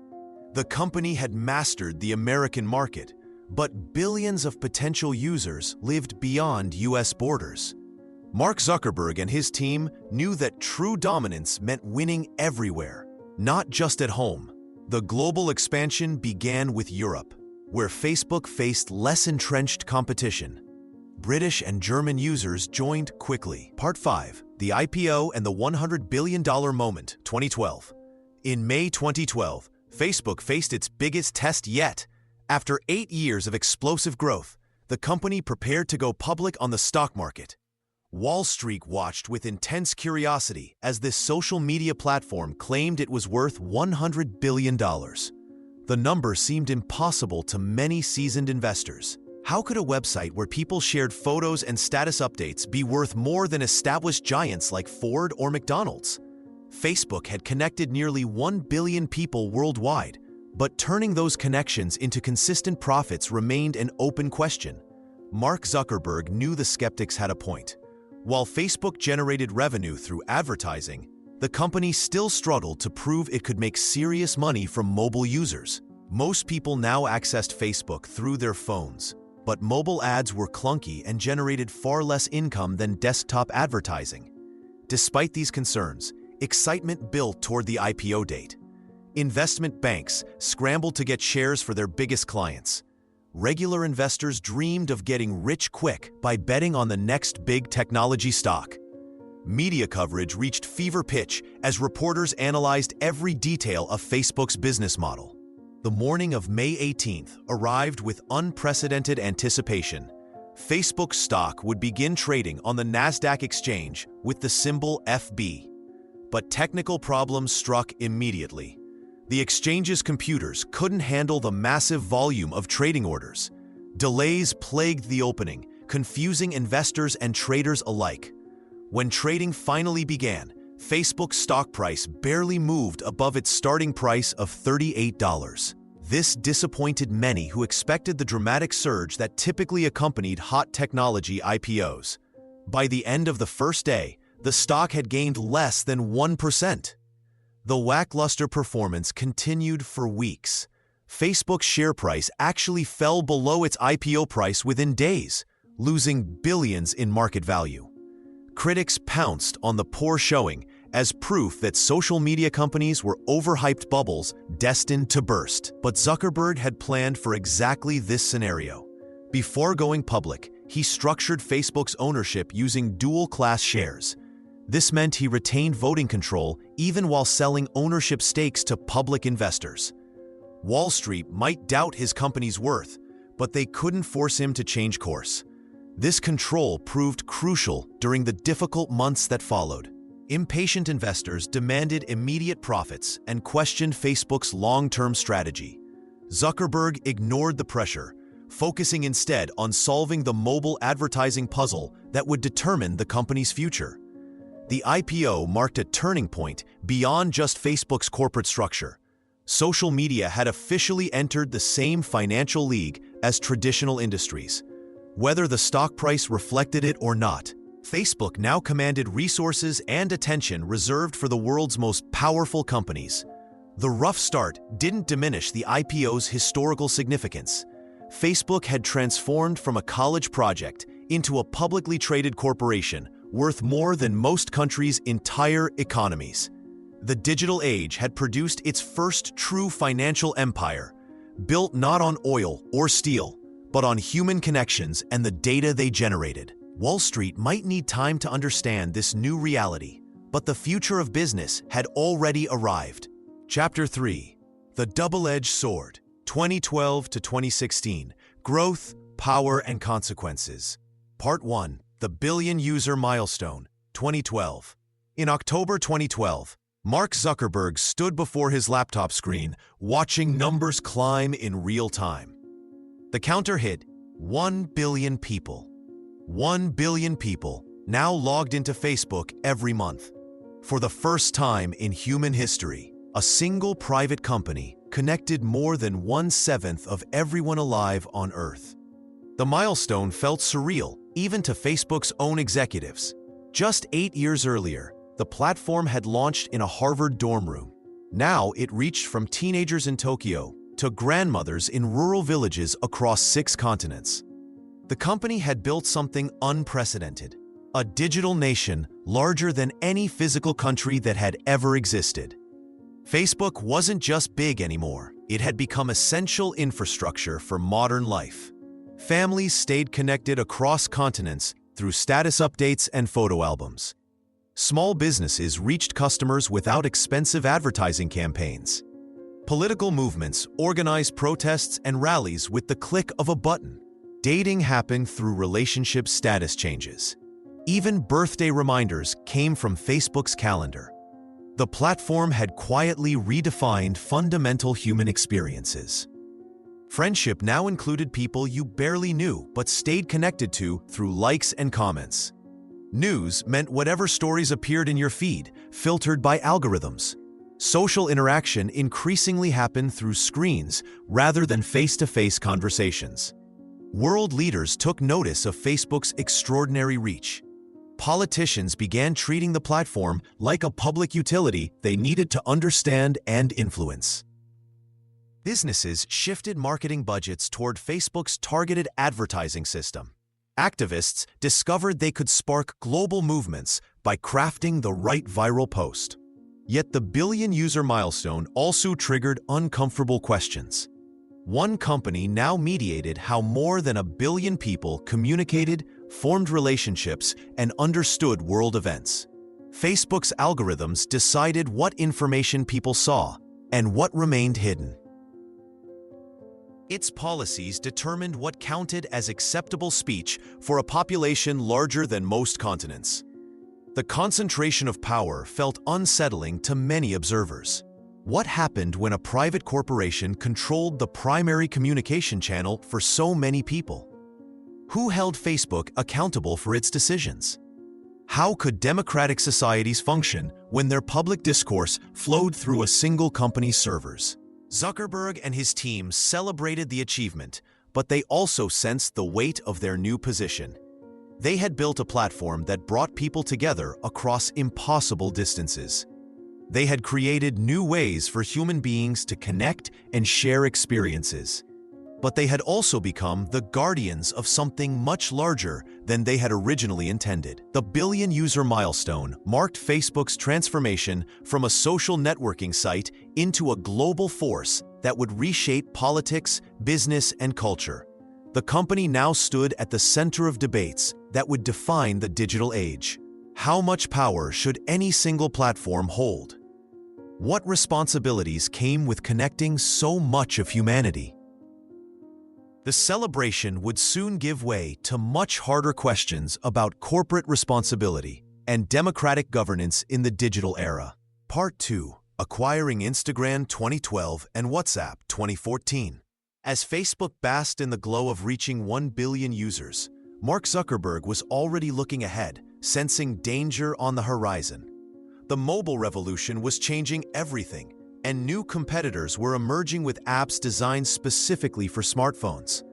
The company had mastered the American market, but billions of potential users lived beyond US borders. Mark Zuckerberg and his team knew that true dominance meant winning everywhere, not just at home. The global expansion began with Europe, where Facebook faced less entrenched competition. British and German users joined quickly. Part 5. The IPO and the $100 billion moment, 2012. In May 2012, Facebook faced its biggest test yet. After 8 years of explosive growth, the company prepared to go public on the stock market. Wall Street watched with intense curiosity as this social media platform claimed it was worth $100 billion. The number seemed impossible to many seasoned investors. How could a website where people shared photos and status updates be worth more than established giants like Ford or McDonald's? Facebook had connected nearly 1 billion people worldwide, but turning those connections into consistent profits remained an open question. Mark Zuckerberg knew the skeptics had a point. While Facebook generated revenue through advertising, the company still struggled to prove it could make serious money from mobile users. Most people now accessed Facebook through their phones, but mobile ads were clunky and generated far less income than desktop advertising. Despite these concerns, excitement built toward the IPO date. Investment banks scrambled to get shares for their biggest clients. Regular investors dreamed of getting rich quick by betting on the next big technology stock. Media coverage reached fever pitch as reporters analyzed every detail of Facebook's business model. The morning of May 18th arrived with unprecedented anticipation. Facebook stock would begin trading on the Nasdaq exchange with the symbol FB. But technical problems struck immediately. The exchange's computers couldn't handle the massive volume of trading orders. Delays plagued the opening, confusing investors and traders alike. When trading finally began, Facebook's stock price barely moved above its starting price of $38. This disappointed many who expected the dramatic surge that typically accompanied hot technology IPOs. By the end of the first day, the stock had gained less than 1%. The lackluster performance continued for weeks. Facebook's share price actually fell below its IPO price within days, losing billions in market value. Critics pounced on the poor showing as proof that social media companies were overhyped bubbles destined to burst. But Zuckerberg had planned for exactly this scenario. Before going public, he structured Facebook's ownership using dual-class shares. This meant he retained voting control even while selling ownership stakes to public investors. Wall Street might doubt his company's worth, but they couldn't force him to change course. This control proved crucial during the difficult months that followed. Impatient investors demanded immediate profits and questioned Facebook's long-term strategy. Zuckerberg ignored the pressure, focusing instead on solving the mobile advertising puzzle that would determine the company's future. The IPO marked a turning point beyond just Facebook's corporate structure. Social media had officially entered the same financial league as traditional industries. Whether the stock price reflected it or not, Facebook now commanded resources and attention reserved for the world's most powerful companies. The rough start didn't diminish the IPO's historical significance. Facebook had transformed from a college project into a publicly traded corporation worth more than most countries' entire economies. The digital age had produced its first true financial empire, built not on oil or steel, but on human connections and the data they generated. Wall Street might need time to understand this new reality, but the future of business had already arrived. Chapter 3. The Double-Edged Sword, 2012 to 2016, Growth, Power, and Consequences. Part 1. The Billion-User Milestone, 2012. In October 2012, Mark Zuckerberg stood before his laptop screen, watching numbers climb in real time. The counter hit 1 billion people. 1 billion people now logged into Facebook every month. For the first time in human history, a single private company connected more than 1/7 of everyone alive on Earth. The milestone felt surreal, even to Facebook's own executives. Just 8 years earlier, the platform had launched in a Harvard dorm room. Now it reached from teenagers in Tokyo to grandmothers in rural villages across 6 continents. The company had built something unprecedented, a digital nation larger than any physical country that had ever existed. Facebook wasn't just big anymore, it had become essential infrastructure for modern life. Families stayed connected across continents through status updates and photo albums. Small businesses reached customers without expensive advertising campaigns. Political movements organized protests and rallies with the click of a button. Dating happened through relationship status changes. Even birthday reminders came from Facebook's calendar. The platform had quietly redefined fundamental human experiences. Friendship now included people you barely knew but stayed connected to through likes and comments. News meant whatever stories appeared in your feed, filtered by algorithms. Social interaction increasingly happened through screens rather than face-to-face conversations. World leaders took notice of Facebook's extraordinary reach. politicians began treating the platform like a public utility they needed to understand and influence. Businesses shifted marketing budgets toward Facebook's targeted advertising system. Activists discovered they could spark global movements by crafting the right viral post. Yet the billion-user milestone also triggered uncomfortable questions. One company now mediated how more than 1 billion people communicated, formed relationships, and understood world events. Facebook's algorithms decided what information people saw and what remained hidden. Its policies determined what counted as acceptable speech for a population larger than most continents. The concentration of power felt unsettling to many observers. What happened when a private corporation controlled the primary communication channel for so many people? Who held Facebook accountable for its decisions? How could democratic societies function when their public discourse flowed through a single company's servers? Zuckerberg and his team celebrated the achievement, but they also sensed the weight of their new position. They had built a platform that brought people together across impossible distances. They had created new ways for human beings to connect and share experiences. But they had also become the guardians of something much larger than they had originally intended. The billion-user milestone marked Facebook's transformation from a social networking site into a global force that would reshape politics, business, and culture. The company now stood at the center of debates that would define the digital age. How much power should any single platform hold? What responsibilities came with connecting so much of humanity? The celebration would soon give way to much harder questions about corporate responsibility and democratic governance in the digital era. Part 2. Acquiring Instagram 2012 and WhatsApp 2014. As Facebook basked in the glow of reaching 1 billion users, Mark Zuckerberg was already looking ahead, sensing danger on the horizon. The mobile revolution was changing everything, and new competitors were emerging with apps designed specifically for smartphones.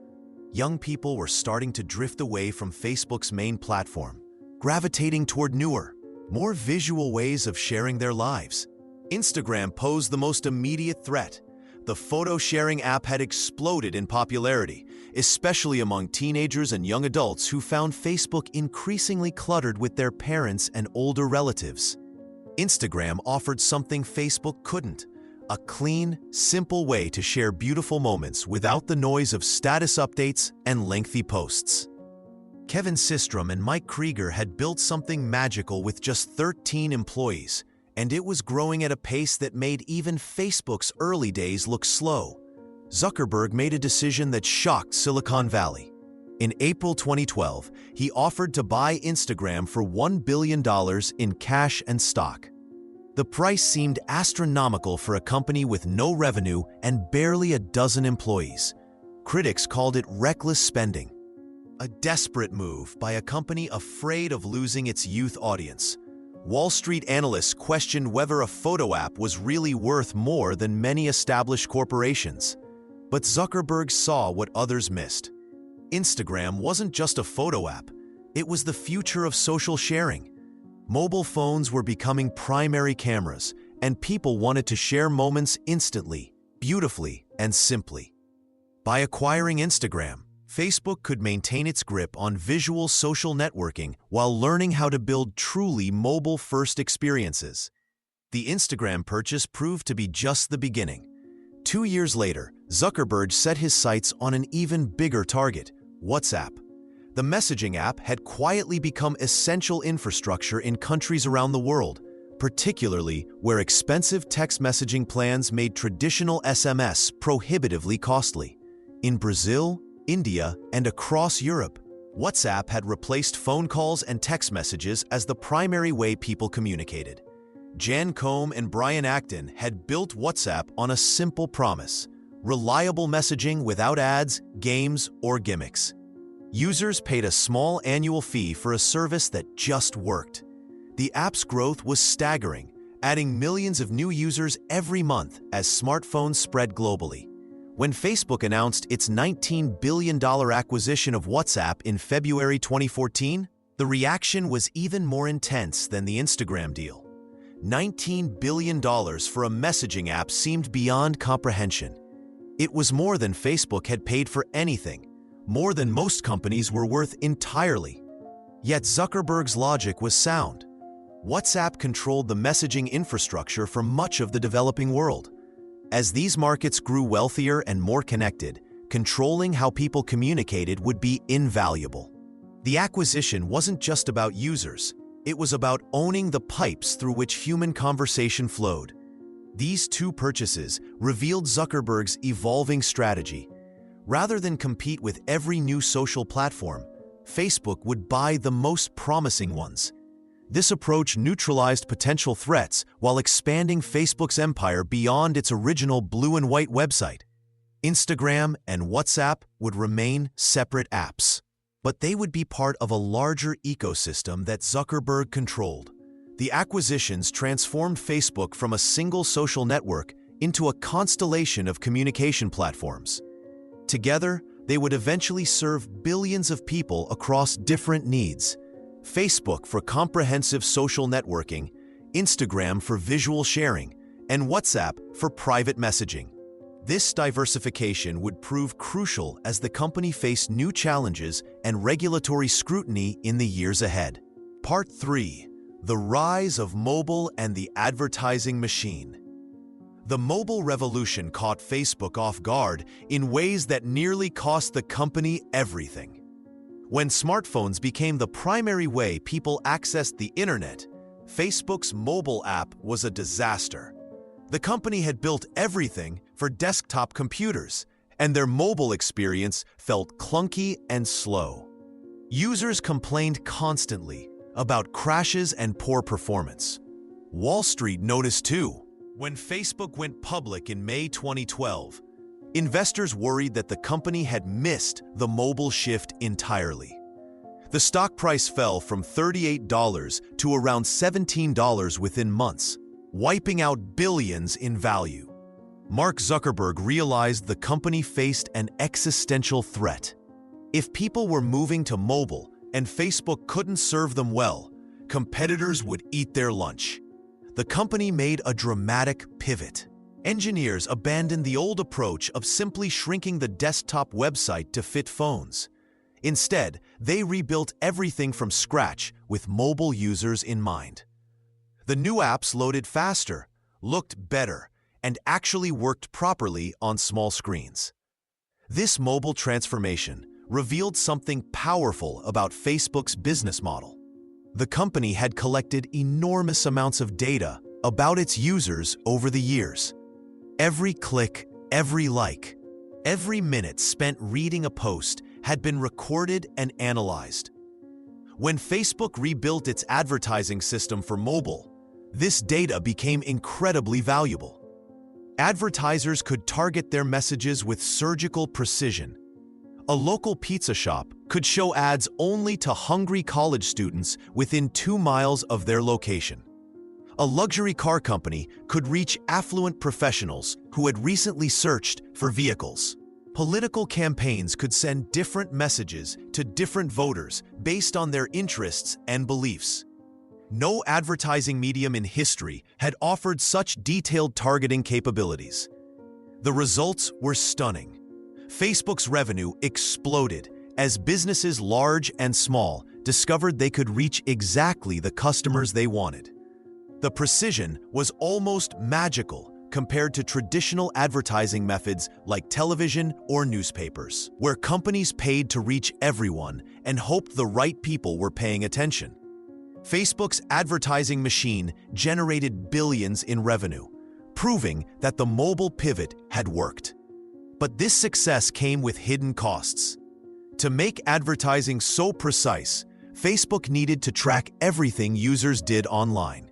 Young people were starting to drift away from Facebook's main platform, gravitating toward newer, more visual ways of sharing their lives. Instagram posed the most immediate threat. The photo-sharing app had exploded in popularity, especially among teenagers and young adults who found Facebook increasingly cluttered with their parents and older relatives. Instagram offered something Facebook couldn't: a clean, simple way to share beautiful moments without the noise of status updates and lengthy posts. Kevin Systrom and Mike Krieger had built something magical with just 13 employees, and it was growing at a pace that made even Facebook's early days look slow. Zuckerberg made a decision that shocked Silicon Valley. In April 2012, he offered to buy Instagram for $1 billion in cash and stock. The price seemed astronomical for a company with no revenue and barely a dozen employees. Critics called it reckless spending, a desperate move by a company afraid of losing its youth audience. Wall Street analysts questioned whether a photo app was really worth more than many established corporations. But Zuckerberg saw what others missed. Instagram wasn't just a photo app, it was the future of social sharing. Mobile phones were becoming primary cameras, and people wanted to share moments instantly, beautifully, and simply. By acquiring Instagram, Facebook could maintain its grip on visual social networking while learning how to build truly mobile-first experiences. The Instagram purchase proved to be just the beginning. 2 years later, Zuckerberg set his sights on an even bigger target: WhatsApp. The messaging app had quietly become essential infrastructure in countries around the world, particularly where expensive text messaging plans made traditional SMS prohibitively costly. In Brazil, India, and across Europe, WhatsApp had replaced phone calls and text messages as the primary way people communicated. Jan Koum and Brian Acton had built WhatsApp on a simple promise: reliable messaging without ads, games, or gimmicks. Users paid a small annual fee for a service that just worked. The app's growth was staggering, adding millions of new users every month as smartphones spread globally. When Facebook announced its $19 billion acquisition of WhatsApp in February 2014, The reaction was even more intense than the Instagram deal. $19 billion for a messaging app seemed beyond comprehension. It was more than Facebook had paid for anything, more than most companies were worth entirely. Yet Zuckerberg's logic was sound. WhatsApp controlled the messaging infrastructure for much of the developing world. As these markets grew wealthier and more connected, controlling how people communicated would be invaluable. The acquisition wasn't just about users, it was about owning the pipes through which human conversation flowed. These two purchases revealed Zuckerberg's evolving strategy. Rather than compete with every new social platform, Facebook would buy the most promising ones. This approach neutralized potential threats while expanding Facebook's empire beyond its original blue and white website. Instagram and WhatsApp would remain separate apps, but they would be part of a larger ecosystem that Zuckerberg controlled. The acquisitions transformed Facebook from a single social network into a constellation of communication platforms. Together, they would eventually serve billions of people across different needs. Facebook for comprehensive social networking, Instagram for visual sharing, and WhatsApp for private messaging. This diversification would prove crucial as the company faced new challenges and regulatory scrutiny in the years ahead. Part 3. The rise of mobile and the advertising machine. The mobile revolution caught Facebook off guard in ways that nearly cost the company everything. When smartphones became the primary way people accessed the internet, Facebook's mobile app was a disaster. The company had built everything for desktop computers, and their mobile experience felt clunky and slow. Users complained constantly about crashes and poor performance. Wall Street noticed too. When Facebook went public in May 2012, investors worried that the company had missed the mobile shift entirely. The stock price fell from $38 to around $17 within months, wiping out billions in value. Mark Zuckerberg realized the company faced an existential threat. If people were moving to mobile and Facebook couldn't serve them well, competitors would eat their lunch. The company made a dramatic pivot. Engineers abandoned the old approach of simply shrinking the desktop website to fit phones. Instead, they rebuilt everything from scratch with mobile users in mind. The new apps loaded faster, looked better, and actually worked properly on small screens. This mobile transformation revealed something powerful about Facebook's business model. The company had collected enormous amounts of data about its users over the years. Every click, every like, every minute spent reading a post had been recorded and analyzed. When Facebook rebuilt its advertising system for mobile, this data became incredibly valuable. Advertisers could target their messages with surgical precision. A local pizza shop could show ads only to hungry college students within 2 miles of their location. A luxury car company could reach affluent professionals who had recently searched for vehicles. Political campaigns could send different messages to different voters based on their interests and beliefs. No advertising medium in history had offered such detailed targeting capabilities. The results were stunning. Facebook's revenue exploded as businesses large and small discovered they could reach exactly the customers they wanted. The precision was almost magical compared to traditional advertising methods like television or newspapers, where companies paid to reach everyone and hoped the right people were paying attention. Facebook's advertising machine generated billions in revenue, proving that the mobile pivot had worked. But this success came with hidden costs. To make advertising so precise, Facebook needed to track everything users did online.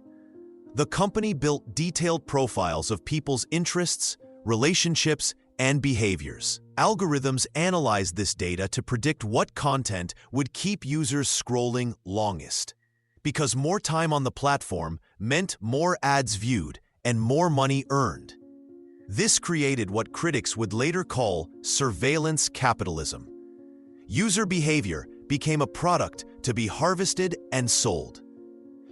The company built detailed profiles of people's interests, relationships, and behaviors. Algorithms analyzed this data to predict what content would keep users scrolling longest. Because more time on the platform meant more ads viewed and more money earned. This created what critics would later call surveillance capitalism. User behavior became a product to be harvested and sold.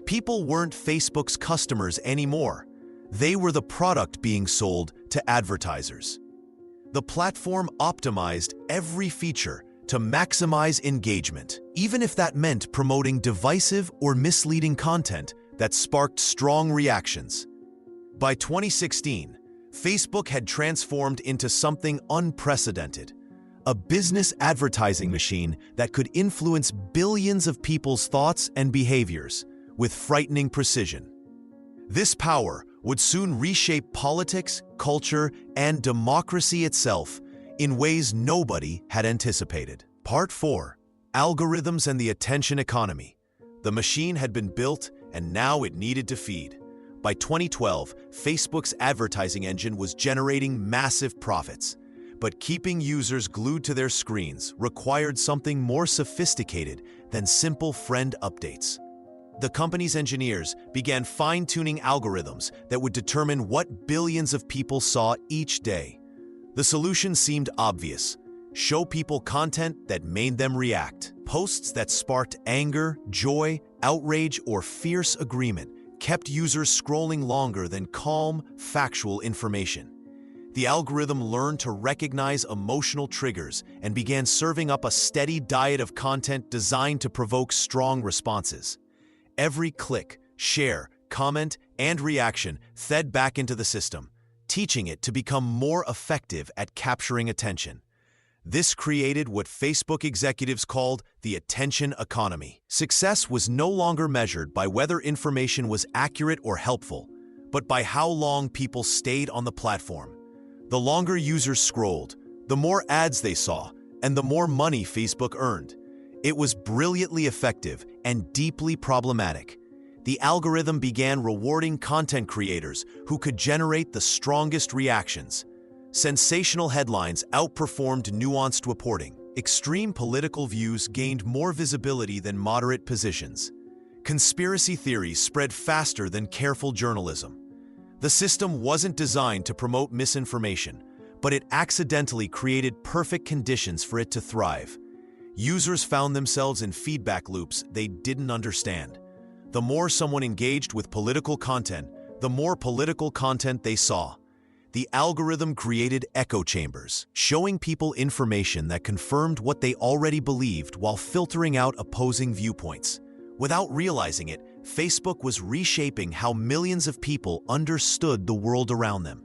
People weren't Facebook's customers anymore. They were the product being sold to advertisers. The platform optimized every feature to maximize engagement, even if that meant promoting divisive or misleading content that sparked strong reactions. By 2016, Facebook had transformed into something unprecedented, a business advertising machine that could influence billions of people's thoughts and behaviors with frightening precision. This power would soon reshape politics, culture, and democracy itself in ways nobody had anticipated. Part 4. Algorithms and the Attention Economy. The machine had been built, and now it needed to feed. By 2012, Facebook's advertising engine was generating massive profits. But keeping users glued to their screens required something more sophisticated than simple friend updates. The company's engineers began fine-tuning algorithms that would determine what billions of people saw each day. The solution seemed obvious. Show people content that made them react. Posts that sparked anger, joy, outrage, or fierce agreement kept users scrolling longer than calm, factual information. The algorithm learned to recognize emotional triggers and began serving up a steady diet of content designed to provoke strong responses. Every click, share, comment, and reaction fed back into the system, teaching it to become more effective at capturing attention. This created what Facebook executives called the attention economy. Success was no longer measured by whether information was accurate or helpful, but by how long people stayed on the platform. The longer users scrolled, the more ads they saw, and the more money Facebook earned. It was brilliantly effective and deeply problematic. The algorithm began rewarding content creators who could generate the strongest reactions. Sensational headlines outperformed nuanced reporting. Extreme political views gained more visibility than moderate positions. Conspiracy theories spread faster than careful journalism. The system wasn't designed to promote misinformation, but it accidentally created perfect conditions for it to thrive. Users found themselves in feedback loops they didn't understand. The more someone engaged with political content, the more political content they saw. The algorithm created echo chambers, showing people information that confirmed what they already believed while filtering out opposing viewpoints. Without realizing it, Facebook was reshaping how millions of people understood the world around them.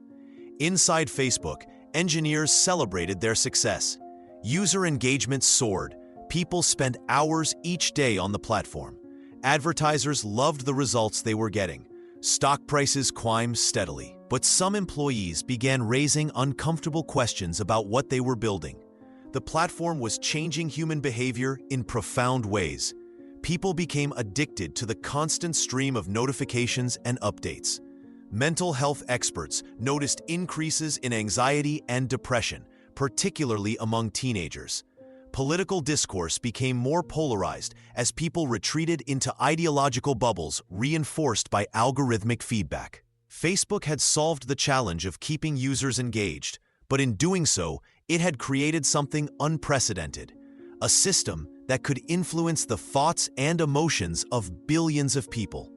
Inside Facebook, engineers celebrated their success. User engagement soared. People spent hours each day on the platform. Advertisers loved the results they were getting. Stock prices climbed steadily, but some employees began raising uncomfortable questions about what they were building. The platform was changing human behavior in profound ways. People became addicted to the constant stream of notifications and updates. Mental health experts noticed increases in anxiety and depression, particularly among teenagers. Political discourse became more polarized as people retreated into ideological bubbles reinforced by algorithmic feedback. Facebook had solved the challenge of keeping users engaged, but in doing so, it had created something unprecedented, a system that could influence the thoughts and emotions of billions of people.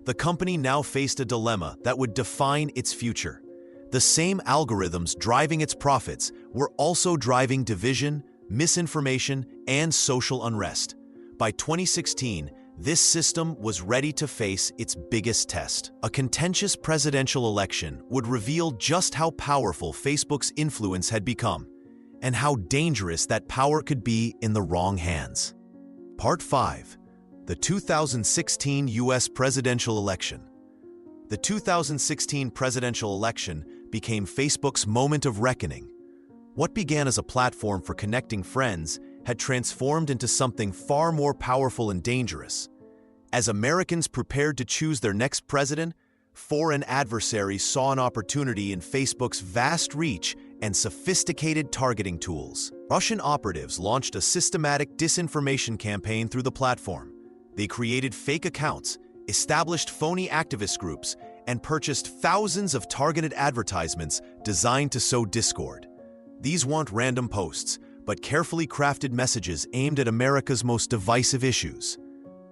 The company now faced a dilemma that would define its future. The same algorithms driving its profits were also driving division, misinformation, and social unrest. By 2016, this system was ready to face its biggest test. A contentious presidential election would reveal just how powerful Facebook's influence had become, and how dangerous that power could be in the wrong hands. Part 5. The 2016 U.S. Presidential Election. The 2016 presidential election became Facebook's moment of reckoning. What began as a platform for connecting friends had transformed into something far more powerful and dangerous. As Americans prepared to choose their next president, foreign adversaries saw an opportunity in Facebook's vast reach and sophisticated targeting tools. Russian operatives launched a systematic disinformation campaign through the platform. They created fake accounts, established phony activist groups, and purchased thousands of targeted advertisements designed to sow discord. These weren't random posts, but carefully crafted messages aimed at America's most divisive issues.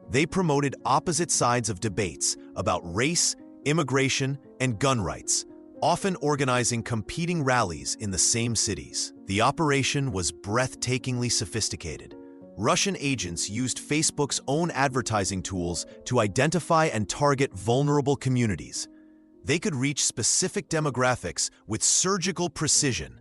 They promoted opposite sides of debates about race, immigration, and gun rights, often organizing competing rallies in the same cities. The operation was breathtakingly sophisticated. Russian agents used Facebook's own advertising tools to identify and target vulnerable communities. They could reach specific demographics with surgical precision,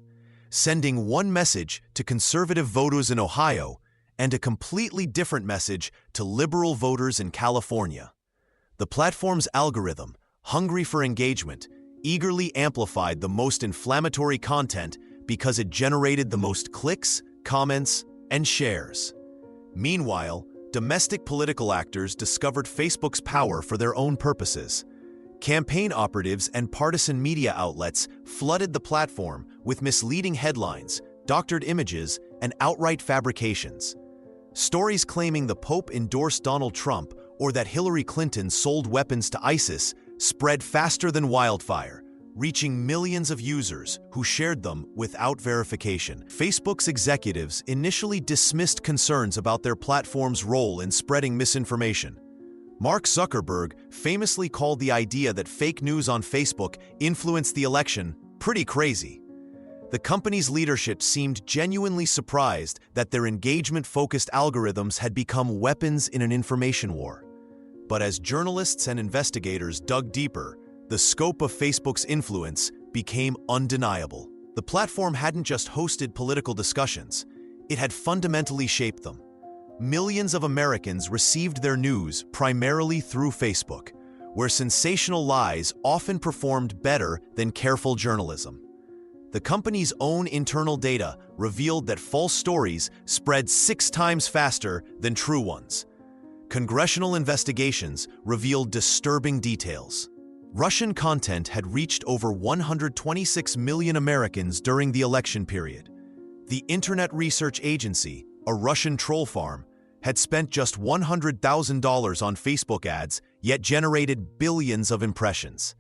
sending one message to conservative voters in Ohio and a completely different message to liberal voters in California. The platform's algorithm, hungry for engagement, eagerly amplified the most inflammatory content because it generated the most clicks, comments, and shares. Meanwhile, domestic political actors discovered Facebook's power for their own purposes. Campaign operatives and partisan media outlets flooded the platform with misleading headlines, doctored images, and outright fabrications. Stories claiming the Pope endorsed Donald Trump or that Hillary Clinton sold weapons to ISIS spread faster than wildfire, reaching millions of users who shared them without verification. Facebook's executives initially dismissed concerns about their platform's role in spreading misinformation. Mark Zuckerberg famously called the idea that fake news on Facebook influenced the election pretty crazy. The company's leadership seemed genuinely surprised that their engagement-focused algorithms had become weapons in an information war. But as journalists and investigators dug deeper, the scope of Facebook's influence became undeniable. The platform hadn't just hosted political discussions, it had fundamentally shaped them. Millions of Americans received their news primarily through Facebook, where sensational lies often performed better than careful journalism. The company's own internal data revealed that false stories spread 6 times faster than true ones. Congressional investigations revealed disturbing details. Russian content had reached over 126 million Americans during the election period. The Internet Research Agency, a Russian troll farm, had spent just $100,000 on Facebook ads, yet generated billions of impressions.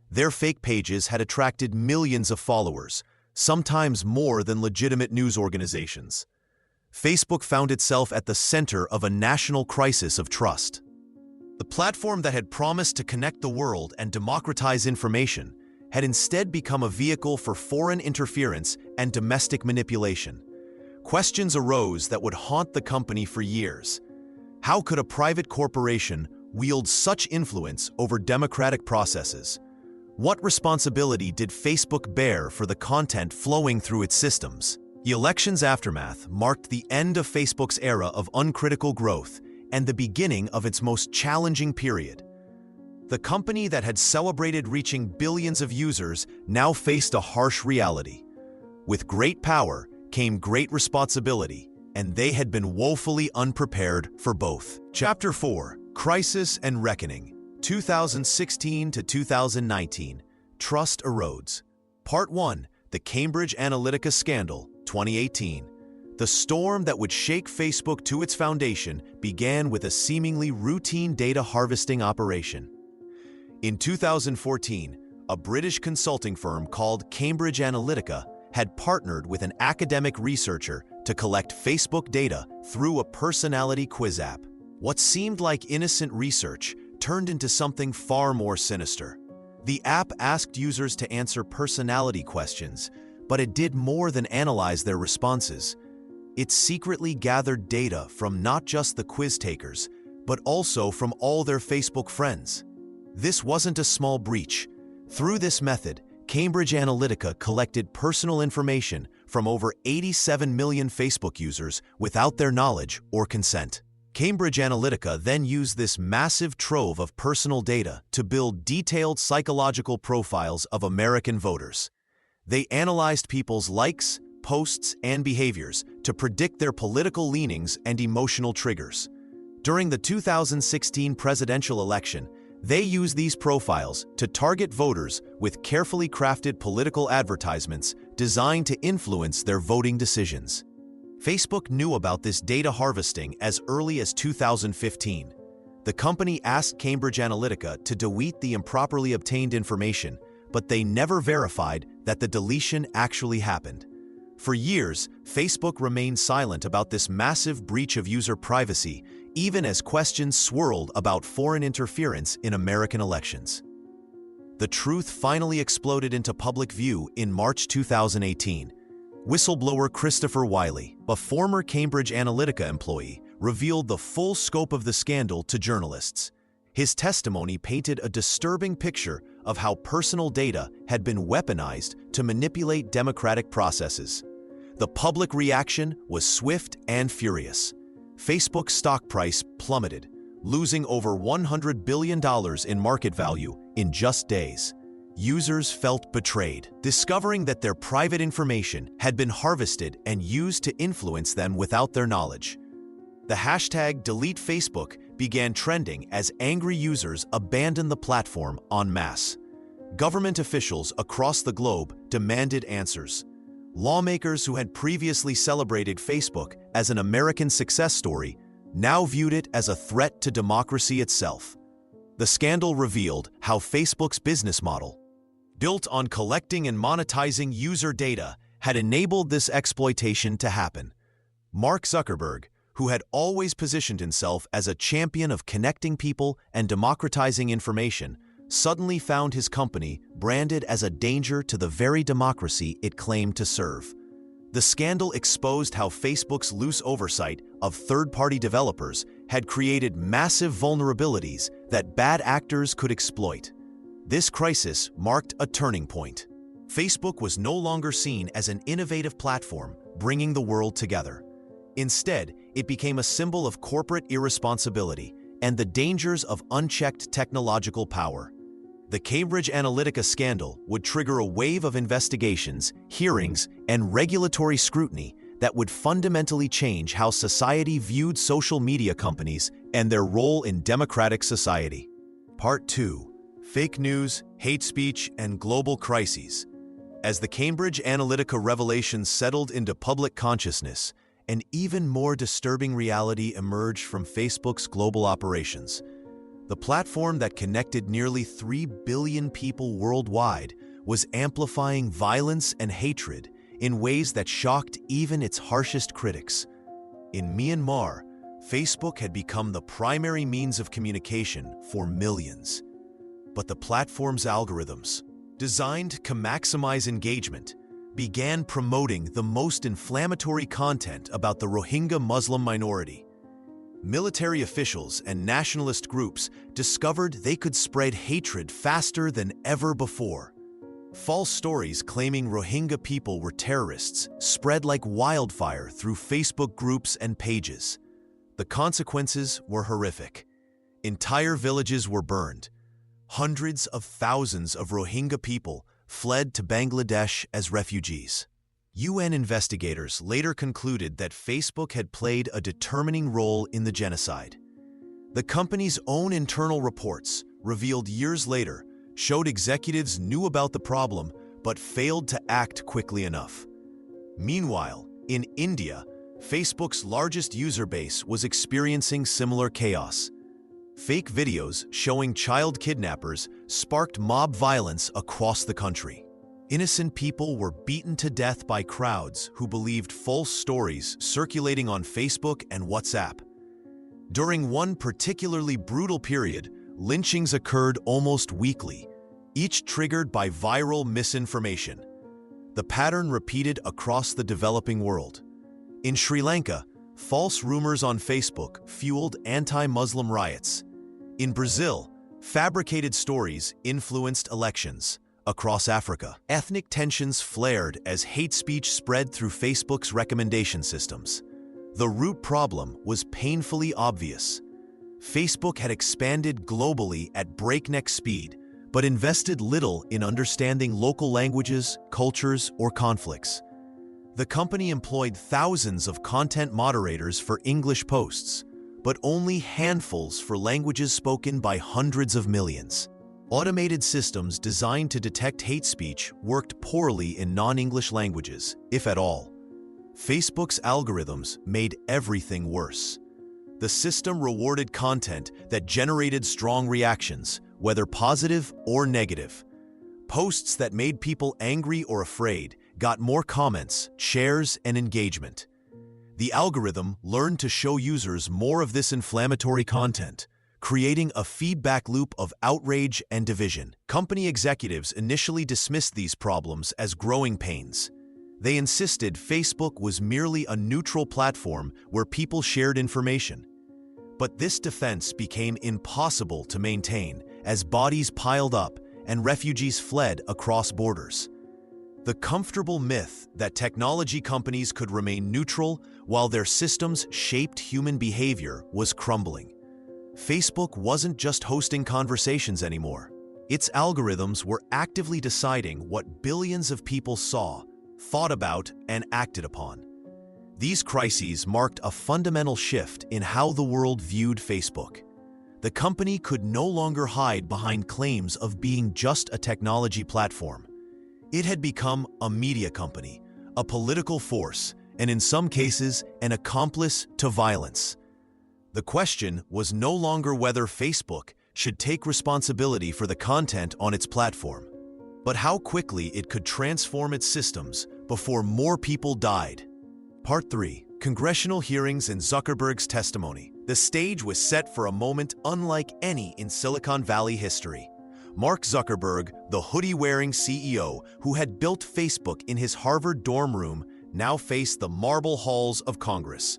Their fake pages had attracted millions of followers, sometimes more than legitimate news organizations. Facebook found itself at the center of a national crisis of trust. The platform that had promised to connect the world and democratize information had instead become a vehicle for foreign interference and domestic manipulation. Questions arose that would haunt the company for years. How could a private corporation wield such influence over democratic processes? What responsibility did Facebook bear for the content flowing through its systems? The election's aftermath marked the end of Facebook's era of uncritical growth and the beginning of its most challenging period. The company that had celebrated reaching billions of users now faced a harsh reality. With great power came great responsibility, and they had been woefully unprepared for both. Chapter 4: Crisis and Reckoning, 2016 to 2019. Trust Erodes. Part 1: The Cambridge Analytica Scandal, 2018. The storm that would shake Facebook to its foundation began with a seemingly routine data harvesting operation. In 2014, a British consulting firm called Cambridge Analytica had partnered with an academic researcher to collect Facebook data through a personality quiz app. What seemed like innocent research turned into something far more sinister. The app asked users to answer personality questions, but it did more than analyze their responses. It secretly gathered data from not just the quiz takers, but also from all their Facebook friends. This wasn't a small breach. Through this method, Cambridge Analytica collected personal information from over 87 million Facebook users without their knowledge or consent. Cambridge Analytica then used this massive trove of personal data to build detailed psychological profiles of American voters. They analyzed people's likes, posts, and behaviors to predict their political leanings and emotional triggers. During the 2016 presidential election, they used these profiles to target voters with carefully crafted political advertisements designed to influence their voting decisions. Facebook knew about this data harvesting as early as 2015. The company asked Cambridge Analytica to delete the improperly obtained information, but they never verified that the deletion actually happened. For years, Facebook remained silent about this massive breach of user privacy, even as questions swirled about foreign interference in American elections. The truth finally exploded into public view in March 2018. Whistleblower Christopher Wiley, a former Cambridge Analytica employee, revealed the full scope of the scandal to journalists. His testimony painted a disturbing picture of how personal data had been weaponized to manipulate democratic processes. The public reaction was swift and furious. Facebook's stock price plummeted, losing over $100 billion in market value in just days. Users felt betrayed, discovering that their private information had been harvested and used to influence them without their knowledge. The hashtag #DeleteFacebook began trending as angry users abandoned the platform en masse. Government officials across the globe demanded answers. Lawmakers who had previously celebrated Facebook as an American success story now viewed it as a threat to democracy itself. The scandal revealed how Facebook's business model, built on collecting and monetizing user data, had enabled this exploitation to happen. Mark Zuckerberg, who had always positioned himself as a champion of connecting people and democratizing information, suddenly found his company branded as a danger to the very democracy it claimed to serve. The scandal exposed how Facebook's loose oversight of third-party developers had created massive vulnerabilities that bad actors could exploit. This crisis marked a turning point. Facebook was no longer seen as an innovative platform bringing the world together. Instead, it became a symbol of corporate irresponsibility and the dangers of unchecked technological power. The Cambridge Analytica scandal would trigger a wave of investigations, hearings, and regulatory scrutiny that would fundamentally change how society viewed social media companies and their role in democratic society. Part 2. Fake news, hate speech, and global crises. As the Cambridge Analytica revelations settled into public consciousness, an even more disturbing reality emerged from Facebook's global operations. The platform that connected nearly 3 billion people worldwide was amplifying violence and hatred in ways that shocked even its harshest critics. In Myanmar, Facebook had become the primary means of communication for millions. But the platform's algorithms, designed to maximize engagement, began promoting the most inflammatory content about the Rohingya Muslim minority. Military officials and nationalist groups discovered they could spread hatred faster than ever before. False stories claiming Rohingya people were terrorists spread like wildfire through Facebook groups and pages. The consequences were horrific. Entire villages were burned. Hundreds of thousands of Rohingya people fled to Bangladesh as refugees. UN investigators later concluded that Facebook had played a determining role in the genocide. The company's own internal reports, revealed years later, showed executives knew about the problem but failed to act quickly enough. Meanwhile, in India, Facebook's largest user base was experiencing similar chaos. Fake videos showing child kidnappers sparked mob violence across the country. Innocent people were beaten to death by crowds who believed false stories circulating on Facebook and WhatsApp. During one particularly brutal period, lynchings occurred almost weekly, each triggered by viral misinformation. The pattern repeated across the developing world. In Sri Lanka, false rumors on Facebook fueled anti-Muslim riots. In Brazil, fabricated stories influenced elections. Across Africa, ethnic tensions flared as hate speech spread through Facebook's recommendation systems. The root problem was painfully obvious. Facebook had expanded globally at breakneck speed, but invested little in understanding local languages, cultures, or conflicts. The company employed thousands of content moderators for English posts, but only handfuls for languages spoken by hundreds of millions. Automated systems designed to detect hate speech worked poorly in non-English languages, if at all. Facebook's algorithms made everything worse. The system rewarded content that generated strong reactions, whether positive or negative. Posts that made people angry or afraid got more comments, shares, and engagement. The algorithm learned to show users more of this inflammatory content, creating a feedback loop of outrage and division. Company executives initially dismissed these problems as growing pains. They insisted Facebook was merely a neutral platform where people shared information. But this defense became impossible to maintain as bodies piled up and refugees fled across borders. The comfortable myth that technology companies could remain neutral while their systems shaped human behavior was crumbling. Facebook wasn't just hosting conversations anymore. Its algorithms were actively deciding what billions of people saw, thought about, and acted upon. These crises marked a fundamental shift in how the world viewed Facebook. The company could no longer hide behind claims of being just a technology platform. It had become a media company, a political force, and in some cases, an accomplice to violence. The question was no longer whether Facebook should take responsibility for the content on its platform, but how quickly it could transform its systems before more people died. Part 3. Congressional hearings and Zuckerberg's testimony. The stage was set for a moment unlike any in Silicon Valley history. Mark Zuckerberg, the hoodie-wearing CEO who had built Facebook in his Harvard dorm room, now faced the marble halls of Congress.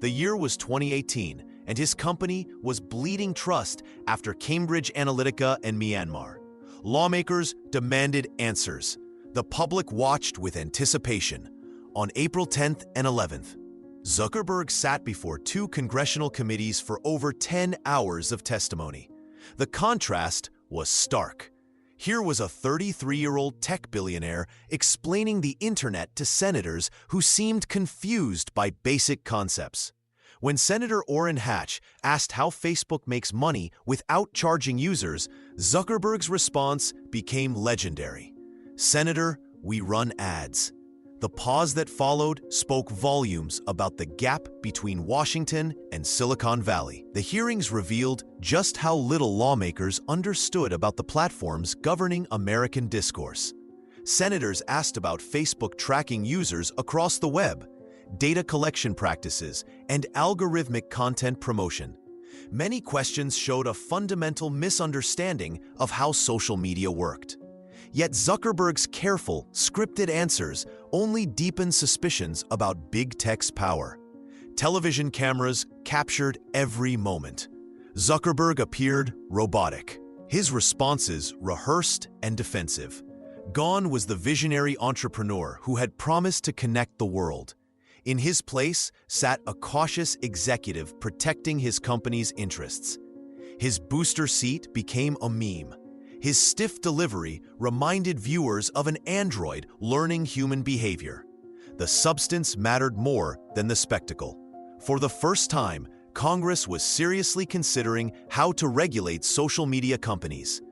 The year was 2018, and his company was bleeding trust after Cambridge Analytica and Myanmar. Lawmakers demanded answers. The public watched with anticipation. On April 10th and 11th, Zuckerberg sat before two congressional committees for over 10 hours of testimony. The contrast was stark. Here was a 33-year-old tech billionaire explaining the internet to senators who seemed confused by basic concepts. When Senator Orrin Hatch asked how Facebook makes money without charging users, Zuckerberg's response became legendary. "Senator, we run ads." The pause that followed spoke volumes about the gap between Washington and Silicon Valley. The hearings revealed just how little lawmakers understood about the platforms governing American discourse. Senators asked about Facebook tracking users across the web, data collection practices, and algorithmic content promotion. Many questions showed a fundamental misunderstanding of how social media worked. Yet Zuckerberg's careful, scripted answers only deepened suspicions about big tech's power. Television cameras captured every moment. Zuckerberg appeared robotic, his responses rehearsed and defensive. Gone was the visionary entrepreneur who had promised to connect the world. In his place sat a cautious executive protecting his company's interests. His booster seat became a meme. His stiff delivery reminded viewers of an android learning human behavior. The substance mattered more than the spectacle. For the first time, Congress was seriously considering how to regulate social media companies.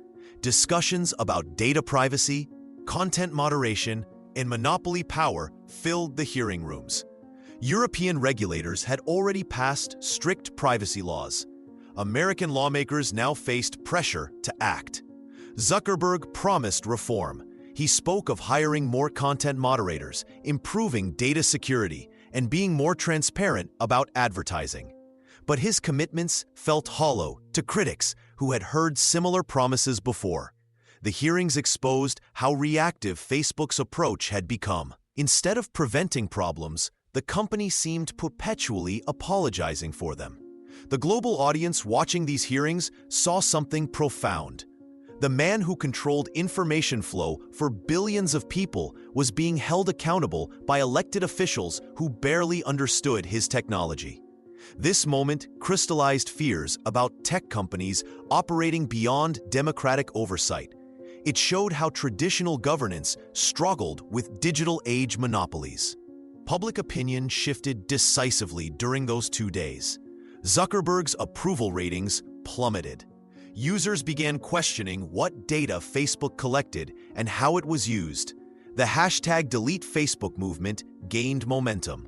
Discussions about data privacy, content moderation, and monopoly power filled the hearing rooms. European regulators had already passed strict privacy laws. American lawmakers now faced pressure to act. Zuckerberg promised reform. He spoke of hiring more content moderators, improving data security, and being more transparent about advertising. But his commitments felt hollow to critics who had heard similar promises before. The hearings exposed how reactive Facebook's approach had become. Instead of preventing problems, the company seemed perpetually apologizing for them. The global audience watching these hearings saw something profound. The man who controlled information flow for billions of people was being held accountable by elected officials who barely understood his technology. This moment crystallized fears about tech companies operating beyond democratic oversight. It showed how traditional governance struggled with digital age monopolies. Public opinion shifted decisively during those 2 days. Zuckerberg's approval ratings plummeted. Users began questioning what data Facebook collected and how it was used. The #DeleteFacebook movement gained momentum.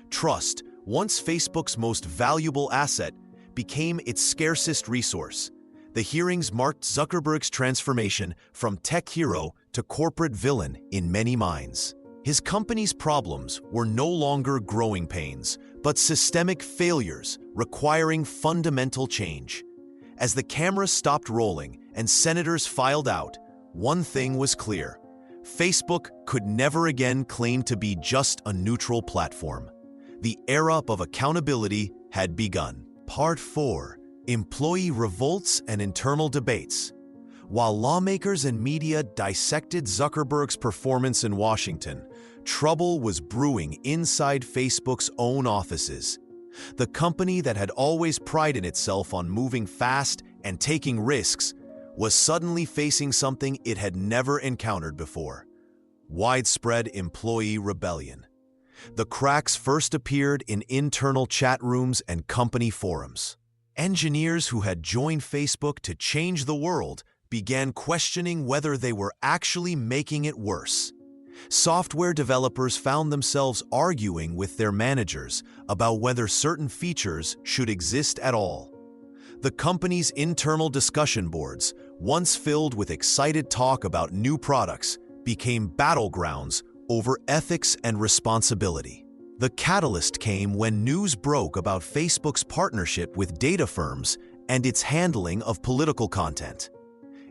Trust, once Facebook's most valuable asset, became its scarcest resource. The hearings marked Zuckerberg's transformation from tech hero to corporate villain in many minds. His company's problems were no longer growing pains, but systemic failures requiring fundamental change. As the camera stopped rolling and senators filed out, one thing was clear: Facebook could never again claim to be just a neutral platform. The era of accountability had begun. Part 4. Employee Revolts and Internal Debates. While lawmakers and media dissected Zuckerberg's performance in Washington, trouble was brewing inside Facebook's own offices. The company that had always prided itself on moving fast and taking risks was suddenly facing something it had never encountered before: widespread employee rebellion. The cracks first appeared in internal chat rooms and company forums. Engineers who had joined Facebook to change the world began questioning whether they were actually making it worse. Software developers found themselves arguing with their managers about whether certain features should exist at all. The company's internal discussion boards, once filled with excited talk about new products, became battlegrounds over ethics and responsibility. The catalyst came when news broke about Facebook's partnership with data firms and its handling of political content.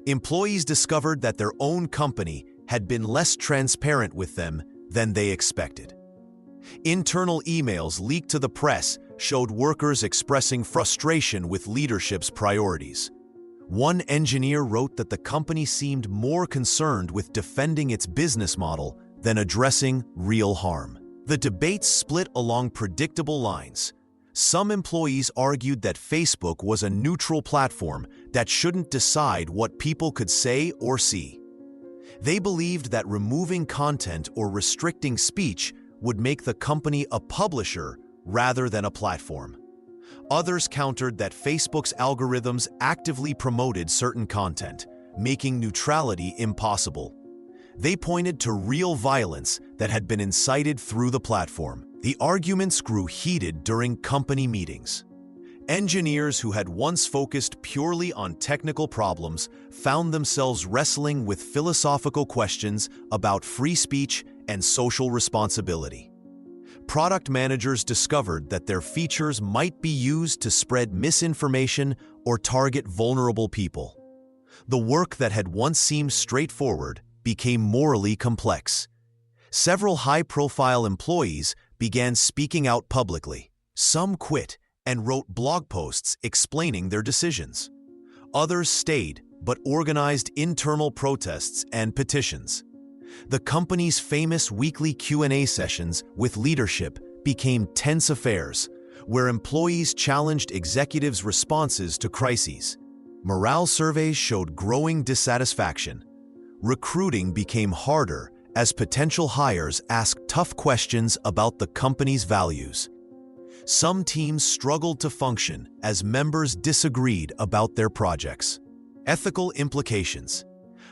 Employees discovered that their own company had been less transparent with them than they expected. Internal emails leaked to the press showed workers expressing frustration with leadership's priorities. One engineer wrote that the company seemed more concerned with defending its business model than addressing real harm. The debates split along predictable lines. Some employees argued that Facebook was a neutral platform that shouldn't decide what people could say or see. They believed that removing content or restricting speech would make the company a publisher rather than a platform. Others countered that Facebook's algorithms actively promoted certain content, making neutrality impossible. They pointed to real violence that had been incited through the platform. The arguments grew heated during company meetings. Engineers who had once focused purely on technical problems found themselves wrestling with philosophical questions about free speech and social responsibility. Product managers discovered that their features might be used to spread misinformation or target vulnerable people. The work that had once seemed straightforward became morally complex. Several high-profile employees began speaking out publicly. Some quit and wrote blog posts explaining their decisions. Others stayed but organized internal protests and petitions. The company's famous weekly Q&A sessions with leadership became tense affairs, where employees challenged executives' responses to crises. Morale surveys showed growing dissatisfaction. Recruiting became harder as potential hires asked tough questions about the company's values. Some teams struggled to function as members disagreed about their projects. Ethical implications.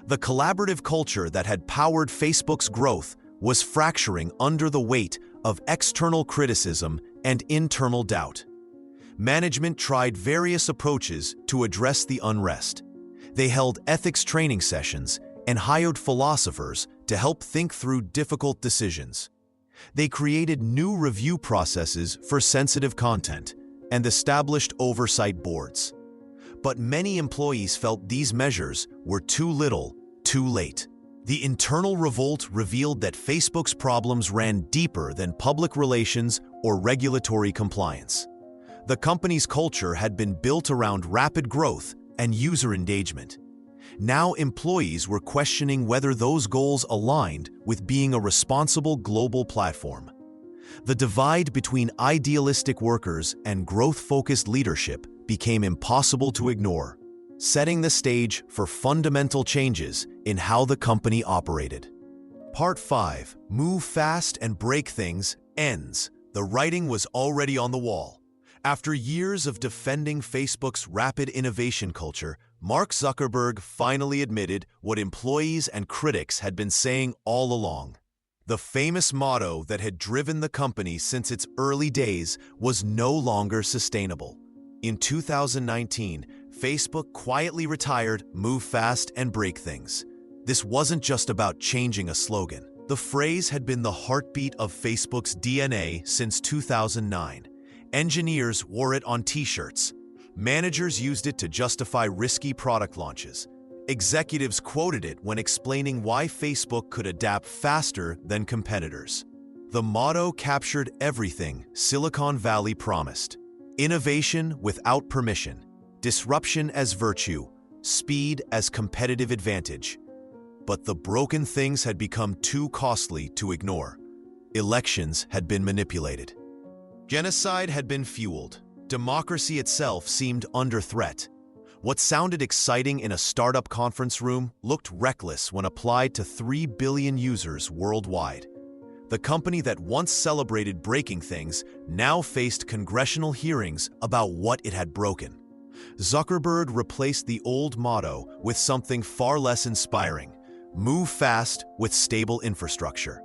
The collaborative culture that had powered Facebook's growth was fracturing under the weight of external criticism and internal doubt. Management tried various approaches to address the unrest. They held ethics training sessions and hired philosophers to help think through difficult decisions. They created new review processes for sensitive content and established oversight boards. But many employees felt these measures were too little, too late. The internal revolt revealed that Facebook's problems ran deeper than public relations or regulatory compliance. The company's culture had been built around rapid growth and user engagement. Now employees were questioning whether those goals aligned with being a responsible global platform. The divide between idealistic workers and growth-focused leadership became impossible to ignore, setting the stage for fundamental changes in how the company operated. Part 5. Move Fast and Break Things ends. The writing was already on the wall. After years of defending Facebook's rapid innovation culture, Mark Zuckerberg finally admitted what employees and critics had been saying all along. The famous motto that had driven the company since its early days was no longer sustainable. In 2019, Facebook quietly retired "Move Fast and Break Things." This wasn't just about changing a slogan. The phrase had been the heartbeat of Facebook's DNA since 2009. Engineers wore it on t-shirts. Managers used it to justify risky product launches. Executives quoted it when explaining why Facebook could adapt faster than competitors. The motto captured everything Silicon Valley promised: innovation without permission, disruption as virtue, speed as competitive advantage. But the broken things had become too costly to ignore. Elections had been manipulated. Genocide had been fueled. Democracy itself seemed under threat. What sounded exciting in a startup conference room looked reckless when applied to 3 billion users worldwide. The company that once celebrated breaking things now faced congressional hearings about what it had broken. Zuckerberg replaced the old motto with something far less inspiring: move fast with stable infrastructure.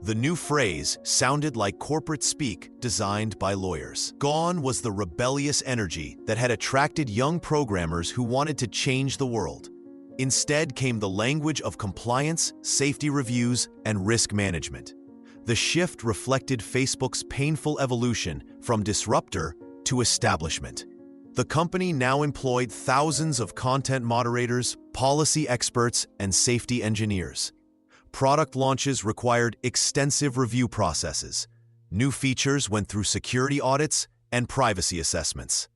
The new phrase sounded like corporate speak designed by lawyers. Gone was the rebellious energy that had attracted young programmers who wanted to change the world. Instead came the language of compliance, safety reviews, and risk management. The shift reflected Facebook's painful evolution from disruptor to establishment. The company now employed thousands of content moderators, policy experts, and safety engineers. Product launches required extensive review processes. New features went through security audits and privacy assessments.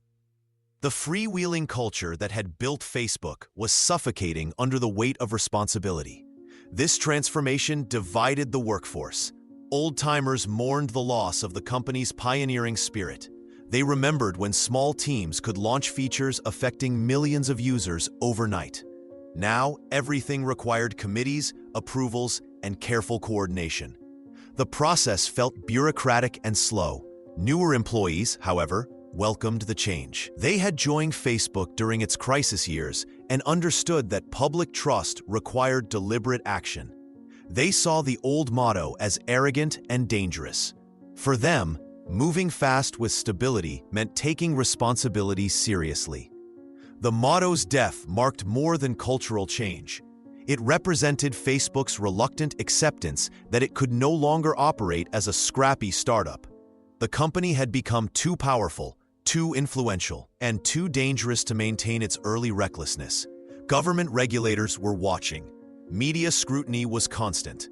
The freewheeling culture that had built Facebook was suffocating under the weight of responsibility. This transformation divided the workforce. Old-timers mourned the loss of the company's pioneering spirit. They remembered when small teams could launch features affecting millions of users overnight. Now, everything required committees, approvals, and careful coordination. The process felt bureaucratic and slow. Newer employees, however, welcomed the change. They had joined Facebook during its crisis years and understood that public trust required deliberate action. They saw the old motto as arrogant and dangerous. For them, moving fast with stability meant taking responsibility seriously. The motto's death marked more than cultural change. It represented Facebook's reluctant acceptance that it could no longer operate as a scrappy startup. The company had become too powerful, too influential, and too dangerous to maintain its early recklessness. Government regulators were watching. Media scrutiny was constant.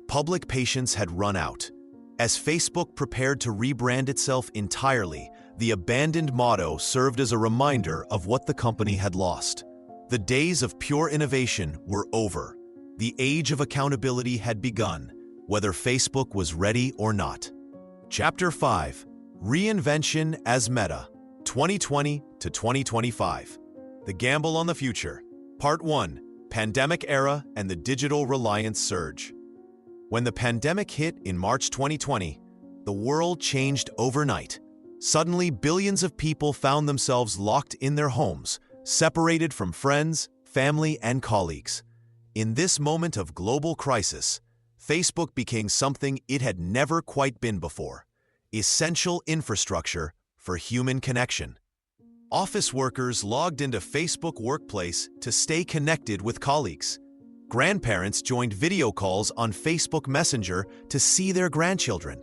Public patience had run out. As Facebook prepared to rebrand itself entirely, the abandoned motto served as a reminder of what the company had lost. The days of pure innovation were over. The age of accountability had begun, whether Facebook was ready or not. Chapter 5: Reinvention as Meta, 2020 to 2025. The Gamble on the Future. Part 1: Pandemic Era and the Digital Reliance Surge. When the pandemic hit in March 2020, the world changed overnight. Suddenly, billions of people found themselves locked in their homes, separated from friends, family, and colleagues. In this moment of global crisis, Facebook became something it had never quite been before: essential infrastructure for human connection. Office workers logged into Facebook Workplace to stay connected with colleagues. Grandparents joined video calls on Facebook Messenger to see their grandchildren.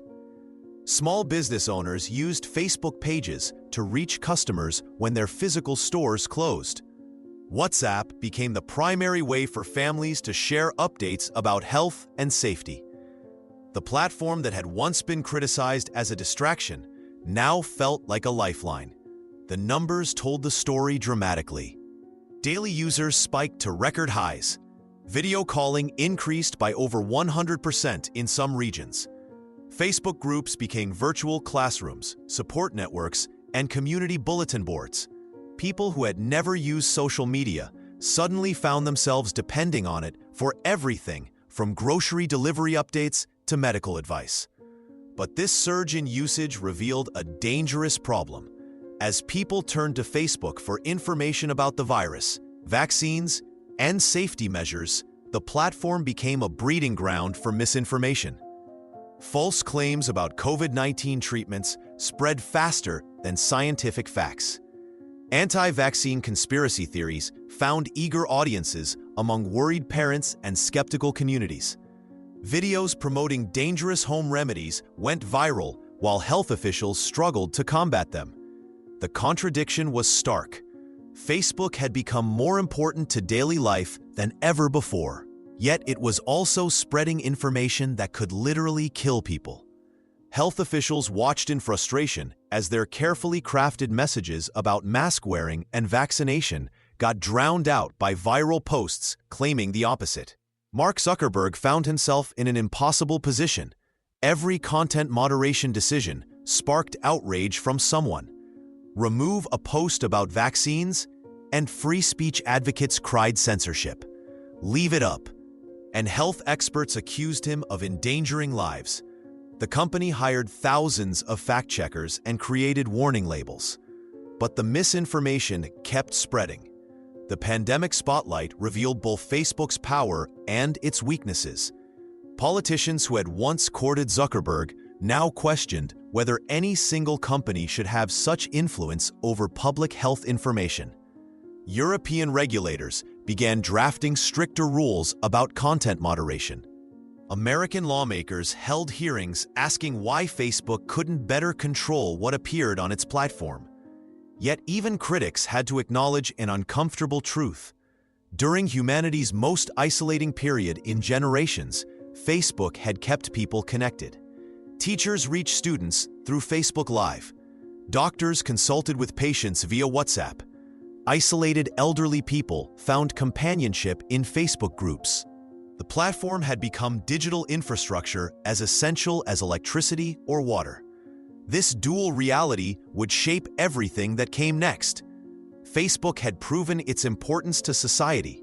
Small business owners used Facebook pages to reach customers when their physical stores closed. WhatsApp became the primary way for families to share updates about health and safety. The platform that had once been criticized as a distraction now felt like a lifeline. The numbers told the story dramatically. Daily users spiked to record highs. Video calling increased by over 100% in some regions. Facebook groups became virtual classrooms, support networks, and community bulletin boards. People who had never used social media suddenly found themselves depending on it for everything from grocery delivery updates to medical advice. But this surge in usage revealed a dangerous problem. As people turned to Facebook for information about the virus, vaccines, and safety measures, the platform became a breeding ground for misinformation. False claims about COVID-19 treatments spread faster than scientific facts. Anti-vaccine conspiracy theories found eager audiences among worried parents and skeptical communities. Videos promoting dangerous home remedies went viral while health officials struggled to combat them. The contradiction was stark. Facebook had become more important to daily life than ever before. Yet it was also spreading information that could literally kill people. Health officials watched in frustration as their carefully crafted messages about mask wearing and vaccination got drowned out by viral posts claiming the opposite. Mark Zuckerberg found himself in an impossible position. Every content moderation decision sparked outrage from someone. Remove a post about vaccines, and free speech advocates cried censorship. Leave it up. And health experts accused him of endangering lives. The company hired thousands of fact-checkers and created warning labels. But the misinformation kept spreading. The pandemic spotlight revealed both Facebook's power and its weaknesses. Politicians who had once courted Zuckerberg now questioned whether any single company should have such influence over public health information. European regulators began drafting stricter rules about content moderation. American lawmakers held hearings asking why Facebook couldn't better control what appeared on its platform. Yet even critics had to acknowledge an uncomfortable truth. During humanity's most isolating period in generations, Facebook had kept people connected. Teachers reached students through Facebook Live. Doctors consulted with patients via WhatsApp. Isolated elderly people found companionship in Facebook groups. The platform had become digital infrastructure as essential as electricity or water. This dual reality would shape everything that came next. Facebook had proven its importance to society,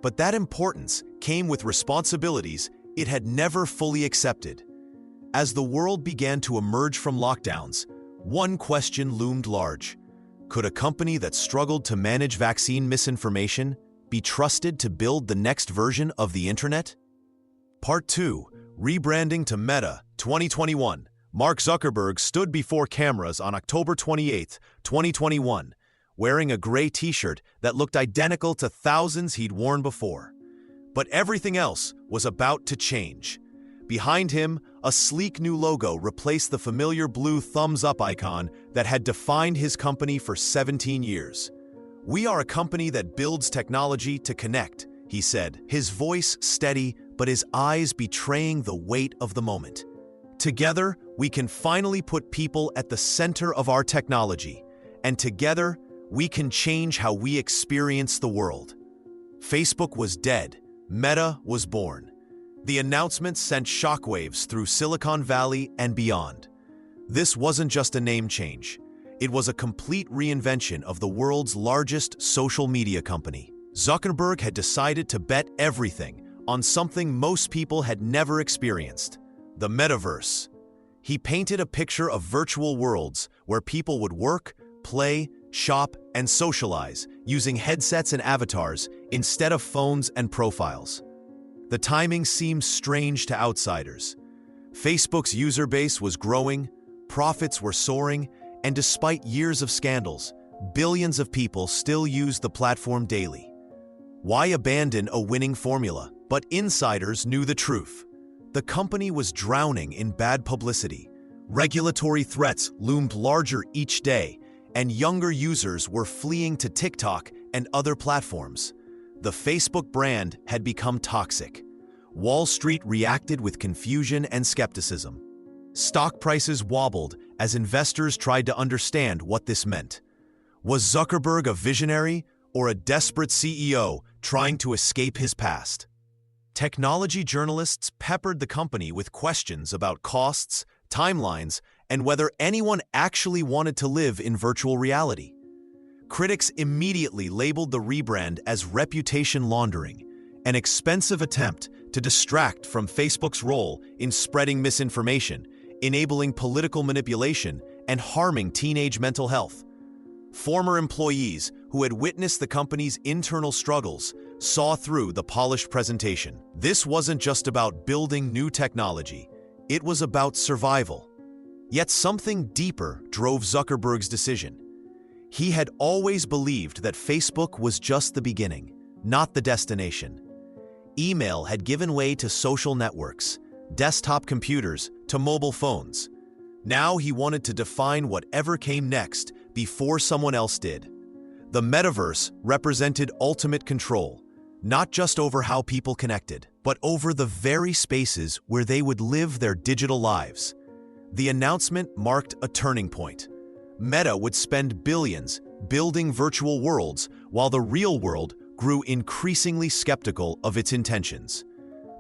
but that importance came with responsibilities it had never fully accepted. As the world began to emerge from lockdowns, one question loomed large. Could a company that struggled to manage vaccine misinformation be trusted to build the next version of the internet? Part 2, Rebranding to Meta, 2021. Mark Zuckerberg stood before cameras on October 28, 2021, wearing a gray t-shirt that looked identical to thousands he'd worn before. But everything else was about to change. Behind him, a sleek new logo replaced the familiar blue thumbs-up icon that had defined his company for 17 years. "We are a company that builds technology to connect," he said, his voice steady but his eyes betraying the weight of the moment. "Together, we can finally put people at the center of our technology, and together, we can change how we experience the world." Facebook was dead. Meta was born. The announcement sent shockwaves through Silicon Valley and beyond. This wasn't just a name change. It was a complete reinvention of the world's largest social media company. Zuckerberg had decided to bet everything on something most people had never experienced: the metaverse. He painted a picture of virtual worlds where people would work, play, shop, and socialize using headsets and avatars instead of phones and profiles. The timing seemed strange to outsiders. Facebook's user base was growing, profits were soaring, and despite years of scandals, billions of people still used the platform daily. Why abandon a winning formula? But insiders knew the truth. The company was drowning in bad publicity. Regulatory threats loomed larger each day, and younger users were fleeing to TikTok and other platforms. The Facebook brand had become toxic. Wall Street reacted with confusion and skepticism. Stock prices wobbled as investors tried to understand what this meant. Was Zuckerberg a visionary or a desperate CEO trying to escape his past? Technology journalists peppered the company with questions about costs, timelines, and whether anyone actually wanted to live in virtual reality. Critics immediately labeled the rebrand as reputation laundering, an expensive attempt to distract from Facebook's role in spreading misinformation, enabling political manipulation, and harming teenage mental health. Former employees who had witnessed the company's internal struggles saw through the polished presentation. This wasn't just about building new technology, it was about survival. Yet something deeper drove Zuckerberg's decision. He had always believed that Facebook was just the beginning, not the destination. Email had given way to social networks, desktop computers to mobile phones. Now he wanted to define whatever came next before someone else did. The metaverse represented ultimate control, not just over how people connected, but over the very spaces where they would live their digital lives. The announcement marked a turning point. Meta would spend billions building virtual worlds, while the real world grew increasingly skeptical of its intentions.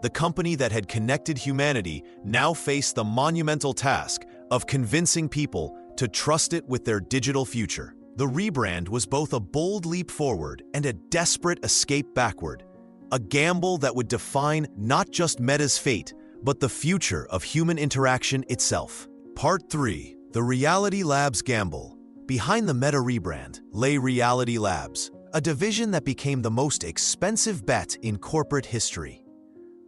The company that had connected humanity now faced the monumental task of convincing people to trust it with their digital future. The rebrand was both a bold leap forward and a desperate escape backward, a gamble that would define not just Meta's fate, but the future of human interaction itself. Part 3. The Reality Labs Gamble. Behind the Meta rebrand lay Reality Labs, a division that became the most expensive bet in corporate history.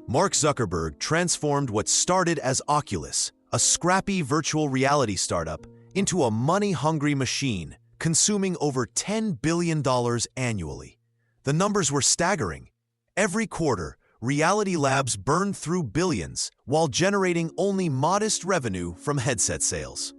Mark Zuckerberg transformed what started as Oculus, a scrappy virtual reality startup, into a money-hungry machine, consuming over $10 billion annually. The numbers were staggering. Every quarter, Reality Labs burned through billions while generating only modest revenue from headset sales.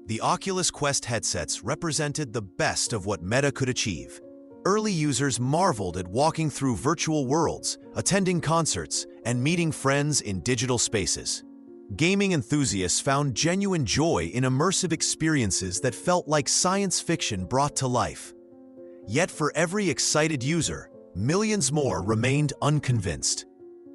The Oculus Quest headsets represented the best of what Meta could achieve. Early users marveled at walking through virtual worlds, attending concerts, and meeting friends in digital spaces. Gaming enthusiasts found genuine joy in immersive experiences that felt like science fiction brought to life. Yet for every excited user, millions more remained unconvinced.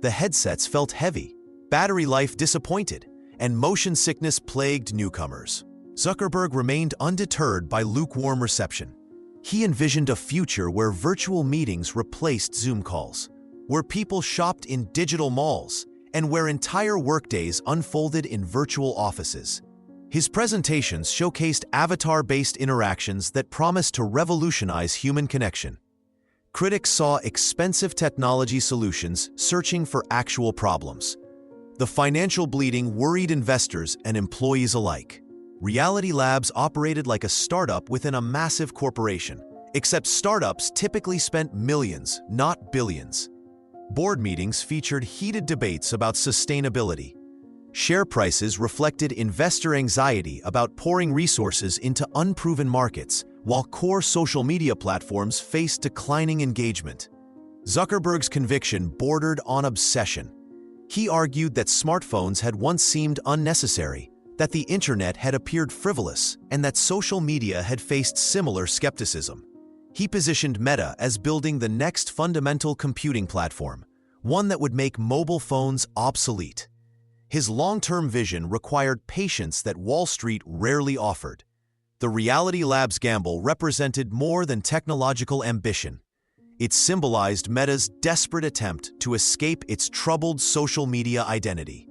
The headsets felt heavy, battery life disappointed, and motion sickness plagued newcomers. Zuckerberg remained undeterred by lukewarm reception. He envisioned a future where virtual meetings replaced Zoom calls, where people shopped in digital malls, and where entire workdays unfolded in virtual offices. His presentations showcased avatar-based interactions that promised to revolutionize human connection. Critics saw expensive technology solutions searching for actual problems. The financial bleeding worried investors and employees alike. Reality Labs operated like a startup within a massive corporation, except startups typically spent millions, not billions. Board meetings featured heated debates about sustainability. Share prices reflected investor anxiety about pouring resources into unproven markets, while core social media platforms faced declining engagement. Zuckerberg's conviction bordered on obsession. He argued that smartphones had once seemed unnecessary, that the internet had appeared frivolous, and that social media had faced similar skepticism. He positioned Meta as building the next fundamental computing platform, one that would make mobile phones obsolete. His long-term vision required patience that Wall Street rarely offered. The Reality Labs gamble represented more than technological ambition. It symbolized Meta's desperate attempt to escape its troubled social media identity.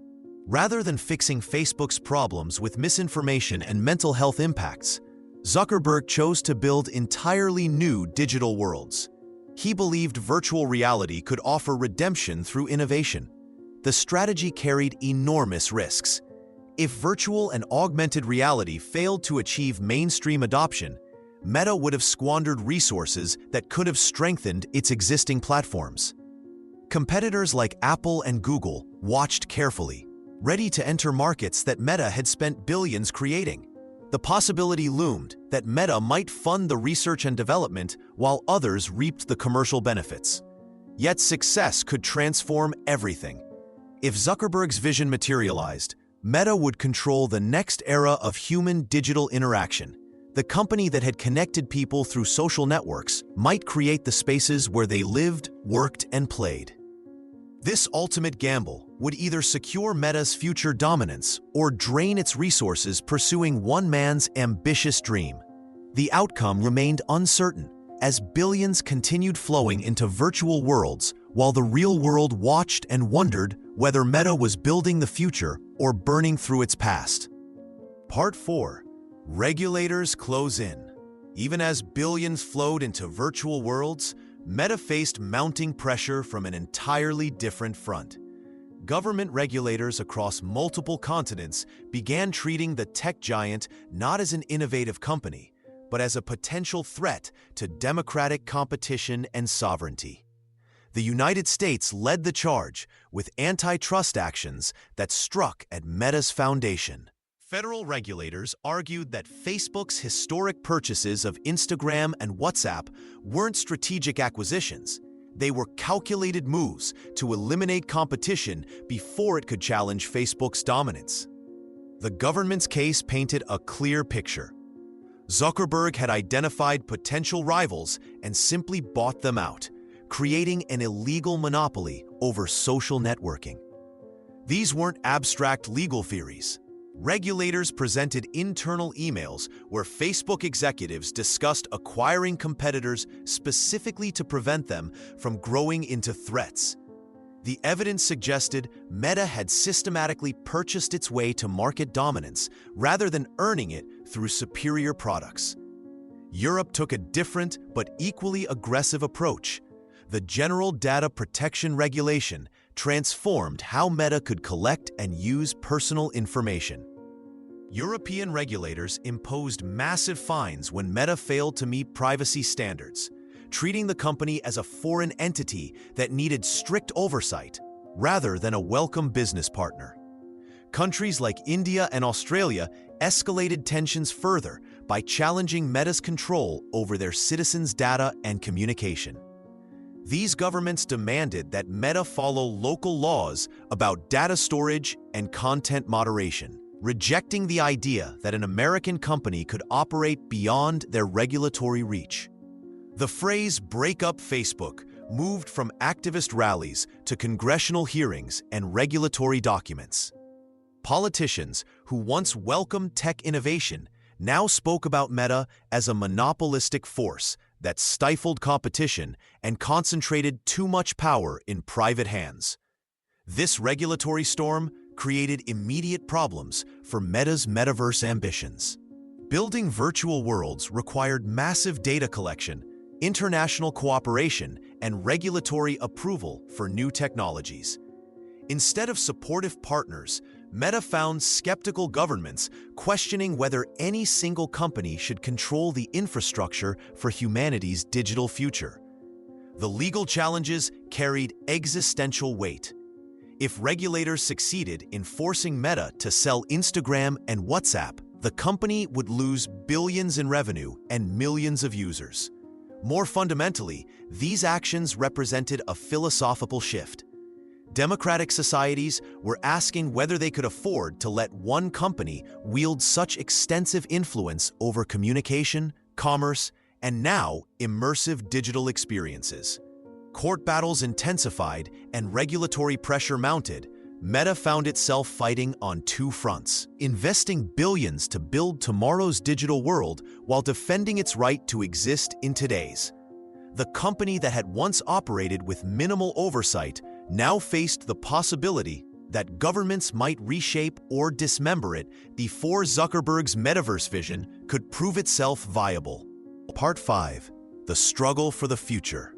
Rather than fixing Facebook's problems with misinformation and mental health impacts, Zuckerberg chose to build entirely new digital worlds. He believed virtual reality could offer redemption through innovation. The strategy carried enormous risks. If virtual and augmented reality failed to achieve mainstream adoption, Meta would have squandered resources that could have strengthened its existing platforms. Competitors like Apple and Google watched carefully, ready to enter markets that Meta had spent billions creating. The possibility loomed that Meta might fund the research and development while others reaped the commercial benefits. Yet success could transform everything. If Zuckerberg's vision materialized, Meta would control the next era of human digital interaction. The company that had connected people through social networks might create the spaces where they lived, worked, and played. This ultimate gamble would either secure Meta's future dominance or drain its resources pursuing one man's ambitious dream. The outcome remained uncertain as billions continued flowing into virtual worlds while the real world watched and wondered whether Meta was building the future or burning through its past. Part 4. Regulators close in. Even as billions flowed into virtual worlds, Meta faced mounting pressure from an entirely different front. Government regulators across multiple continents began treating the tech giant not as an innovative company, but as a potential threat to democratic competition and sovereignty. The United States led the charge with antitrust actions that struck at Meta's foundation. Federal regulators argued that Facebook's historic purchases of Instagram and WhatsApp weren't strategic acquisitions. They were calculated moves to eliminate competition before it could challenge Facebook's dominance. The government's case painted a clear picture. Zuckerberg had identified potential rivals and simply bought them out, creating an illegal monopoly over social networking. These weren't abstract legal theories. Regulators presented internal emails where Facebook executives discussed acquiring competitors specifically to prevent them from growing into threats. The evidence suggested Meta had systematically purchased its way to market dominance rather than earning it through superior products. Europe took a different but equally aggressive approach. The General Data Protection Regulation transformed how Meta could collect and use personal information. European regulators imposed massive fines when Meta failed to meet privacy standards, treating the company as a foreign entity that needed strict oversight rather than a welcome business partner. Countries like India and Australia escalated tensions further by challenging Meta's control over their citizens' data and communication. These governments demanded that Meta follow local laws about data storage and content moderation, rejecting the idea that an American company could operate beyond their regulatory reach. The phrase "break up Facebook" moved from activist rallies to congressional hearings and regulatory documents. Politicians who once welcomed tech innovation now spoke about Meta as a monopolistic force that stifled competition and concentrated too much power in private hands. This regulatory storm created immediate problems for Meta's metaverse ambitions. Building virtual worlds required massive data collection, international cooperation, and regulatory approval for new technologies. Instead of supportive partners, Meta found skeptical governments questioning whether any single company should control the infrastructure for humanity's digital future. The legal challenges carried existential weight. If regulators succeeded in forcing Meta to sell Instagram and WhatsApp, the company would lose billions in revenue and millions of users. More fundamentally, these actions represented a philosophical shift. Democratic societies were asking whether they could afford to let one company wield such extensive influence over communication, commerce, and now immersive digital experiences. Court battles intensified and regulatory pressure mounted. Meta found itself fighting on two fronts, investing billions to build tomorrow's digital world while defending its right to exist in today's. The company that had once operated with minimal oversight now faced the possibility that governments might reshape or dismember it before Zuckerberg's metaverse vision could prove itself viable. Part 5. The Struggle for the Future.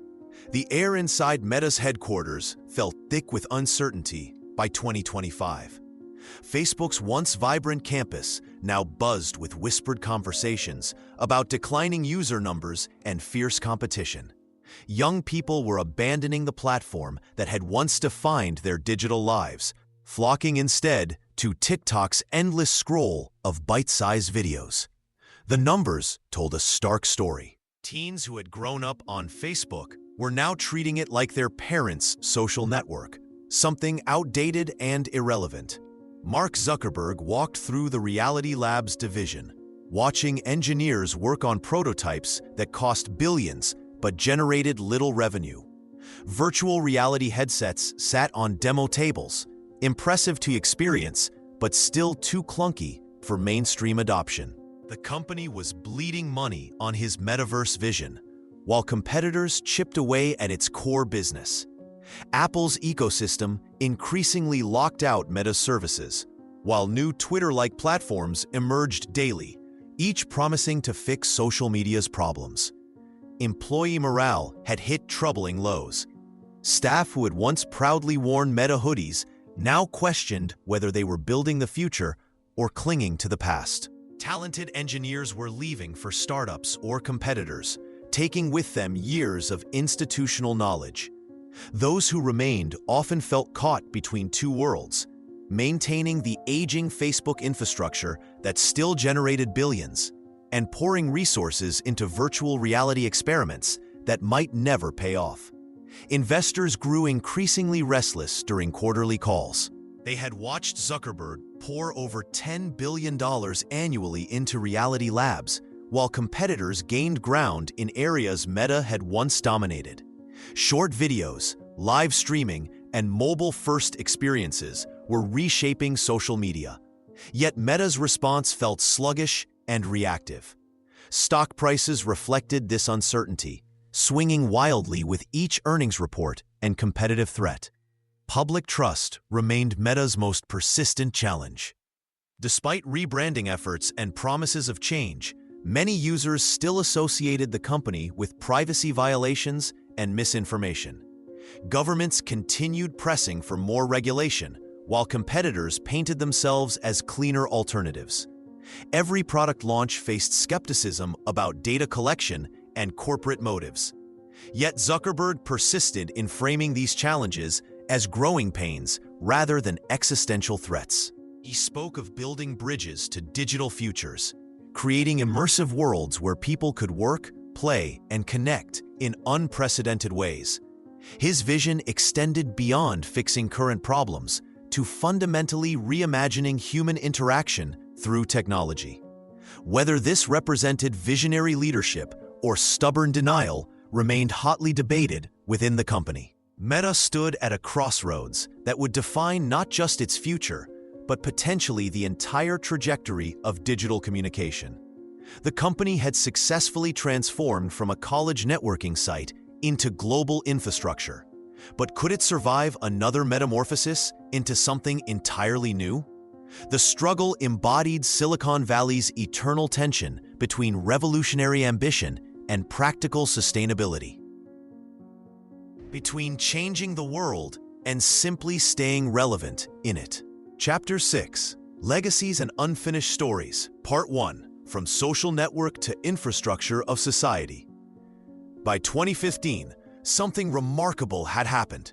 The air inside Meta's headquarters felt thick with uncertainty by 2025. Facebook's once vibrant campus now buzzed with whispered conversations about declining user numbers and fierce competition. Young people were abandoning the platform that had once defined their digital lives, flocking instead to TikTok's endless scroll of bite-sized videos. The numbers told a stark story. Teens who had grown up on Facebook were now treating it like their parents' social network, something outdated and irrelevant. Mark Zuckerberg walked through the Reality Labs division, watching engineers work on prototypes that cost billions but generated little revenue. Virtual reality headsets sat on demo tables, impressive to experience, but still too clunky for mainstream adoption. The company was bleeding money on his metaverse vision, while competitors chipped away at its core business. Apple's ecosystem increasingly locked out Meta's services, while new Twitter-like platforms emerged daily, each promising to fix social media's problems. Employee morale had hit troubling lows. Staff who had once proudly worn Meta hoodies now questioned whether they were building the future or clinging to the past. Talented engineers were leaving for startups or competitors, taking with them years of institutional knowledge. Those who remained often felt caught between two worlds, maintaining the aging Facebook infrastructure that still generated billions, and pouring resources into virtual reality experiments that might never pay off. Investors grew increasingly restless during quarterly calls. They had watched Zuckerberg pour over $10 billion annually into Reality Labs, while competitors gained ground in areas Meta had once dominated. Short videos, live streaming, and mobile-first experiences were reshaping social media. Yet Meta's response felt sluggish and reactive. Stock prices reflected this uncertainty, swinging wildly with each earnings report and competitive threat. Public trust remained Meta's most persistent challenge. Despite rebranding efforts and promises of change, many users still associated the company with privacy violations and misinformation. Governments continued pressing for more regulation, while competitors painted themselves as cleaner alternatives. Every product launch faced skepticism about data collection and corporate motives. Yet Zuckerberg persisted in framing these challenges as growing pains rather than existential threats. He spoke of building bridges to digital futures, creating immersive worlds where people could work, play, and connect in unprecedented ways. His vision extended beyond fixing current problems to fundamentally reimagining human interaction through technology. Whether this represented visionary leadership or stubborn denial remained hotly debated within the company. Meta stood at a crossroads that would define not just its future, but potentially the entire trajectory of digital communication. The company had successfully transformed from a college networking site into global infrastructure. But could it survive another metamorphosis into something entirely new? The struggle embodied Silicon Valley's eternal tension between revolutionary ambition and practical sustainability. Between changing the world and simply staying relevant in it. Chapter 6: Legacies and Unfinished Stories, Part 1, From Social Network to Infrastructure of Society. By 2015, something remarkable had happened.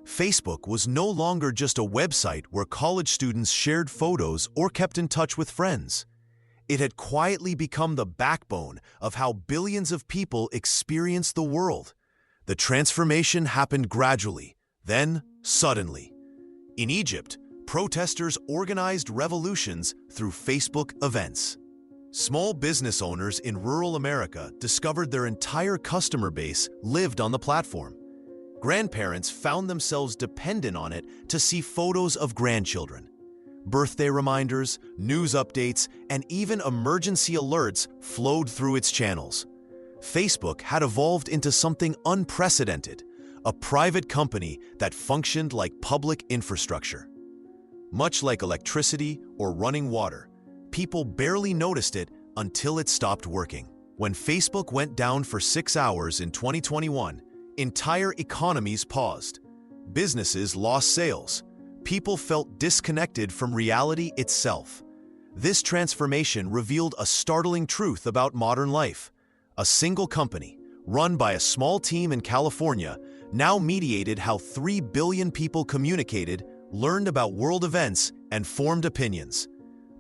Facebook was no longer just a website where college students shared photos or kept in touch with friends. It had quietly become the backbone of how billions of people experienced the world. The transformation happened gradually, then suddenly. In Egypt, protesters organized revolutions through Facebook events. Small business owners in rural America discovered their entire customer base lived on the platform. Grandparents found themselves dependent on it to see photos of grandchildren. Birthday reminders, news updates, and even emergency alerts flowed through its channels. Facebook had evolved into something unprecedented, a private company that functioned like public infrastructure. Much like electricity or running water, people barely noticed it until it stopped working. When Facebook went down for 6 hours in 2021, entire economies paused. Businesses lost sales. People felt disconnected from reality itself. This transformation revealed a startling truth about modern life. A single company, run by a small team in California, now mediated how 3 billion people communicated, learned about world events, and formed opinions.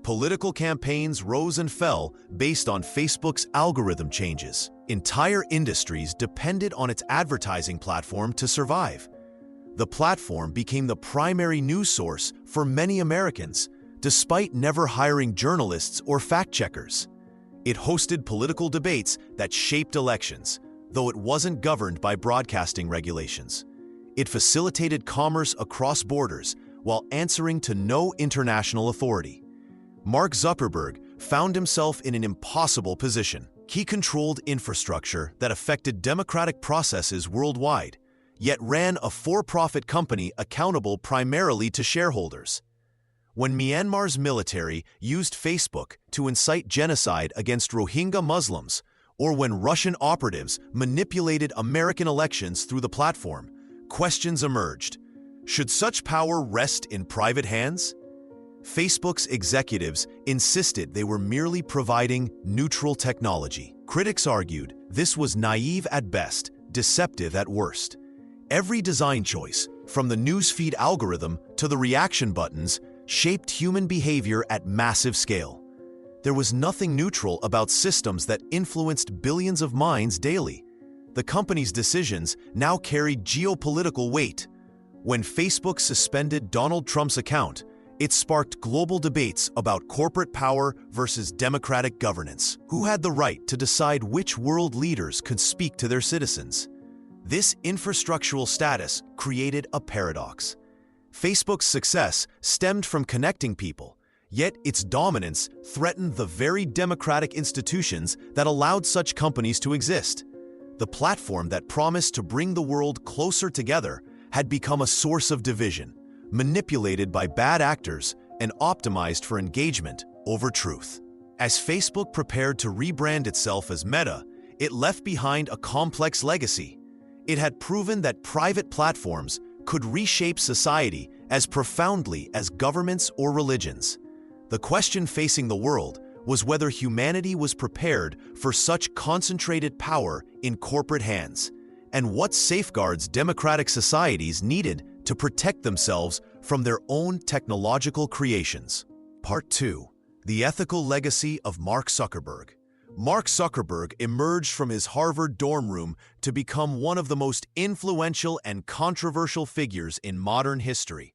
Political campaigns rose and fell based on Facebook's algorithm changes. Entire industries depended on its advertising platform to survive. The platform became the primary news source for many Americans, despite never hiring journalists or fact-checkers. It hosted political debates that shaped elections, though it wasn't governed by broadcasting regulations. It facilitated commerce across borders while answering to no international authority. Mark Zuckerberg found himself in an impossible position. He controlled infrastructure that affected democratic processes worldwide, yet ran a for-profit company accountable primarily to shareholders. When Myanmar's military used Facebook to incite genocide against Rohingya Muslims, or when Russian operatives manipulated American elections through the platform, questions emerged. Should such power rest in private hands? Facebook's executives insisted they were merely providing neutral technology. Critics argued this was naive at best, deceptive at worst. Every design choice, from the newsfeed algorithm to the reaction buttons, shaped human behavior at massive scale. There was nothing neutral about systems that influenced billions of minds daily. The company's decisions now carried geopolitical weight. When Facebook suspended Donald Trump's account, it sparked global debates about corporate power versus democratic governance. Who had the right to decide which world leaders could speak to their citizens? This infrastructural status created a paradox. Facebook's success stemmed from connecting people, yet its dominance threatened the very democratic institutions that allowed such companies to exist. The platform that promised to bring the world closer together had become a source of division, manipulated by bad actors and optimized for engagement over truth. As Facebook prepared to rebrand itself as Meta, it left behind a complex legacy. It had proven that private platforms could reshape society as profoundly as governments or religions. The question facing the world was whether humanity was prepared for such concentrated power in corporate hands, and what safeguards democratic societies needed to protect themselves from their own technological creations. Part 2. The Ethical Legacy of Mark Zuckerberg. Mark Zuckerberg emerged from his Harvard dorm room to become one of the most influential and controversial figures in modern history.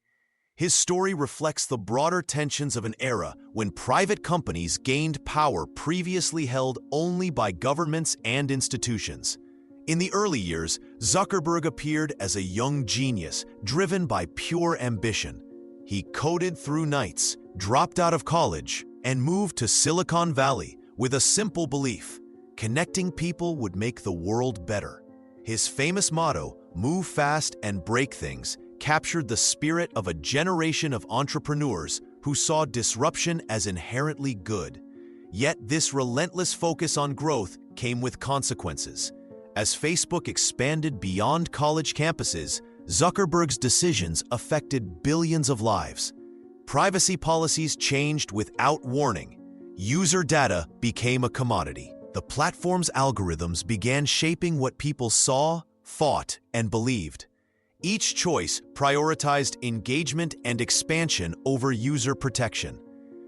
His story reflects the broader tensions of an era when private companies gained power previously held only by governments and institutions. In the early years, Zuckerberg appeared as a young genius driven by pure ambition. He coded through nights, dropped out of college, and moved to Silicon Valley with a simple belief: connecting people would make the world better. His famous motto, "Move fast and break things," captured the spirit of a generation of entrepreneurs who saw disruption as inherently good. Yet this relentless focus on growth came with consequences. As Facebook expanded beyond college campuses, Zuckerberg's decisions affected billions of lives. Privacy policies changed without warning. User data became a commodity. The platform's algorithms began shaping what people saw, thought, and believed. Each choice prioritized engagement and expansion over user protection.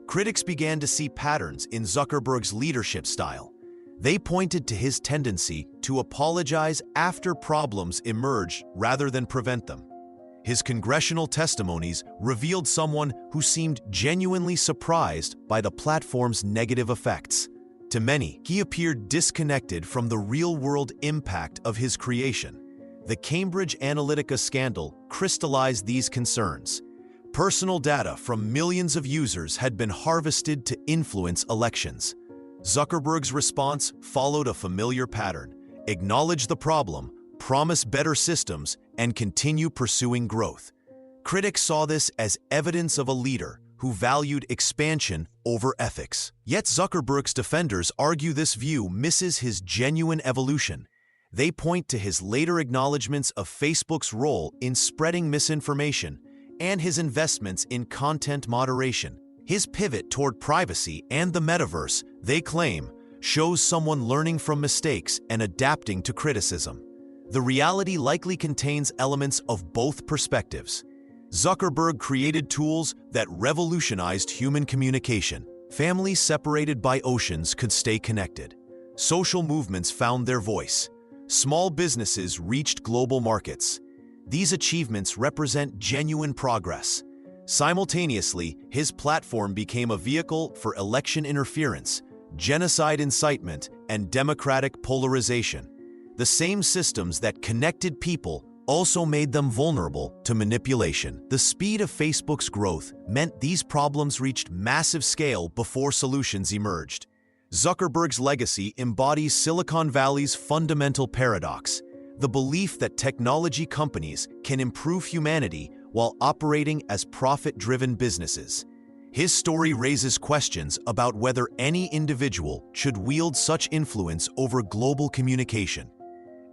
Critics began to see patterns in Zuckerberg's leadership style. They pointed to his tendency to apologize after problems emerged rather than prevent them. His congressional testimonies revealed someone who seemed genuinely surprised by the platform's negative effects. To many, he appeared disconnected from the real-world impact of his creation. The Cambridge Analytica scandal crystallized these concerns. Personal data from millions of users had been harvested to influence elections. Zuckerberg's response followed a familiar pattern: acknowledge the problem, promise better systems, and continue pursuing growth. Critics saw this as evidence of a leader who valued expansion over ethics. Yet Zuckerberg's defenders argue this view misses his genuine evolution. They point to his later acknowledgments of Facebook's role in spreading misinformation and his investments in content moderation. His pivot toward privacy and the metaverse, they claim, shows someone learning from mistakes and adapting to criticism. The reality likely contains elements of both perspectives. Zuckerberg created tools that revolutionized human communication. Families separated by oceans could stay connected. Social movements found their voice. Small businesses reached global markets. These achievements represent genuine progress. Simultaneously, his platform became a vehicle for election interference, genocide incitement, and democratic polarization. The same systems that connected people also made them vulnerable to manipulation. The speed of Facebook's growth meant these problems reached massive scale before solutions emerged. Zuckerberg's legacy embodies Silicon Valley's fundamental paradox: the belief that technology companies can improve humanity while operating as profit-driven businesses. His story raises questions about whether any individual should wield such influence over global communication.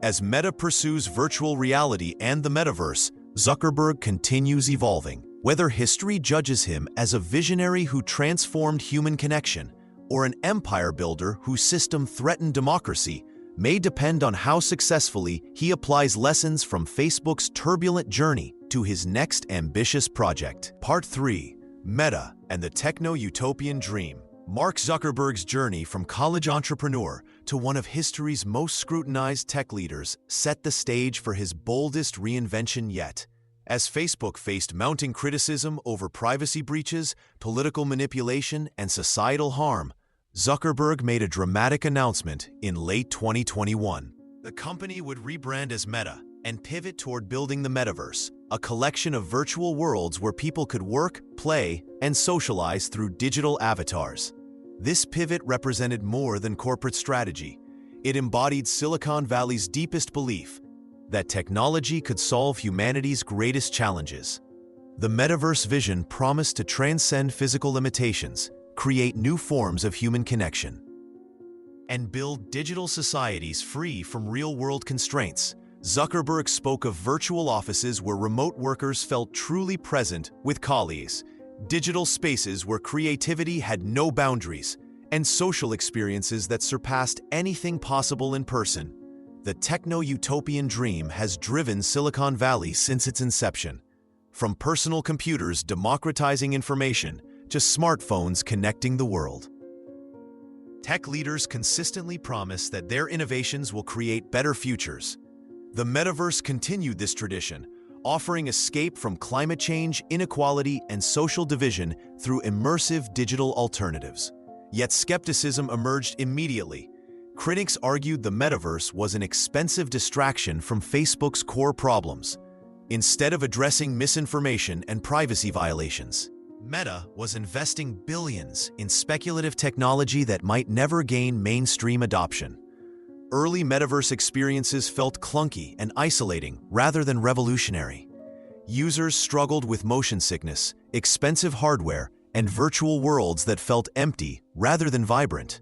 As Meta pursues virtual reality and the metaverse, Zuckerberg continues evolving. Whether history judges him as a visionary who transformed human connection or an empire builder whose system threatened democracy, may depend on how successfully he applies lessons from Facebook's turbulent journey to his next ambitious project. Part 3. Meta and the Techno-Utopian Dream. Mark Zuckerberg's journey from college entrepreneur to one of history's most scrutinized tech leaders set the stage for his boldest reinvention yet. As Facebook faced mounting criticism over privacy breaches, political manipulation, and societal harm, Zuckerberg made a dramatic announcement in late 2021. The company would rebrand as Meta and pivot toward building the metaverse, a collection of virtual worlds where people could work, play, and socialize through digital avatars. This pivot represented more than corporate strategy. It embodied Silicon Valley's deepest belief that technology could solve humanity's greatest challenges. The metaverse vision promised to transcend physical limitations, create new forms of human connection, and build digital societies free from real-world constraints. Zuckerberg spoke of virtual offices where remote workers felt truly present with colleagues, digital spaces where creativity had no boundaries, and social experiences that surpassed anything possible in person. The techno-utopian dream has driven Silicon Valley since its inception. From personal computers democratizing information to smartphones connecting the world. Tech leaders consistently promise that their innovations will create better futures. The metaverse continued this tradition, offering escape from climate change, inequality, and social division through immersive digital alternatives. Yet skepticism emerged immediately. Critics argued the metaverse was an expensive distraction from Facebook's core problems. Instead of addressing misinformation and privacy violations, Meta was investing billions in speculative technology that might never gain mainstream adoption. Early metaverse experiences felt clunky and isolating rather than revolutionary. Users struggled with motion sickness, expensive hardware, and virtual worlds that felt empty rather than vibrant.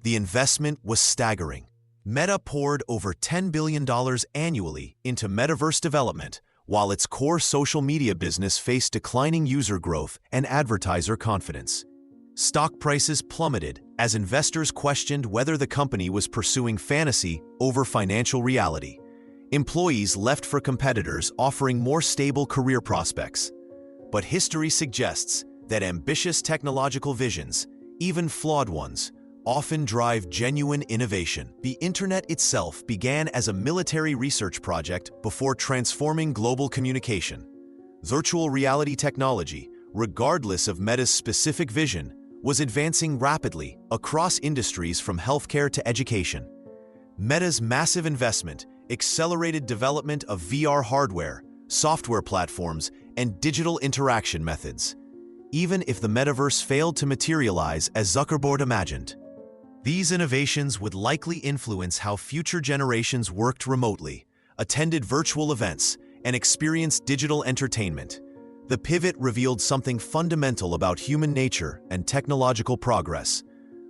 The investment was staggering. Meta poured over $10 billion annually into metaverse development, while its core social media business faced declining user growth and advertiser confidence. Stock prices plummeted as investors questioned whether the company was pursuing fantasy over financial reality. Employees left for competitors offering more stable career prospects. But history suggests that ambitious technological visions, even flawed ones, often drive genuine innovation. The internet itself began as a military research project before transforming global communication. Virtual reality technology, regardless of Meta's specific vision, was advancing rapidly across industries from healthcare to education. Meta's massive investment accelerated development of VR hardware, software platforms, and digital interaction methods. Even if the metaverse failed to materialize as Zuckerberg imagined, these innovations would likely influence how future generations worked remotely, attended virtual events, and experienced digital entertainment. The pivot revealed something fundamental about human nature and technological progress.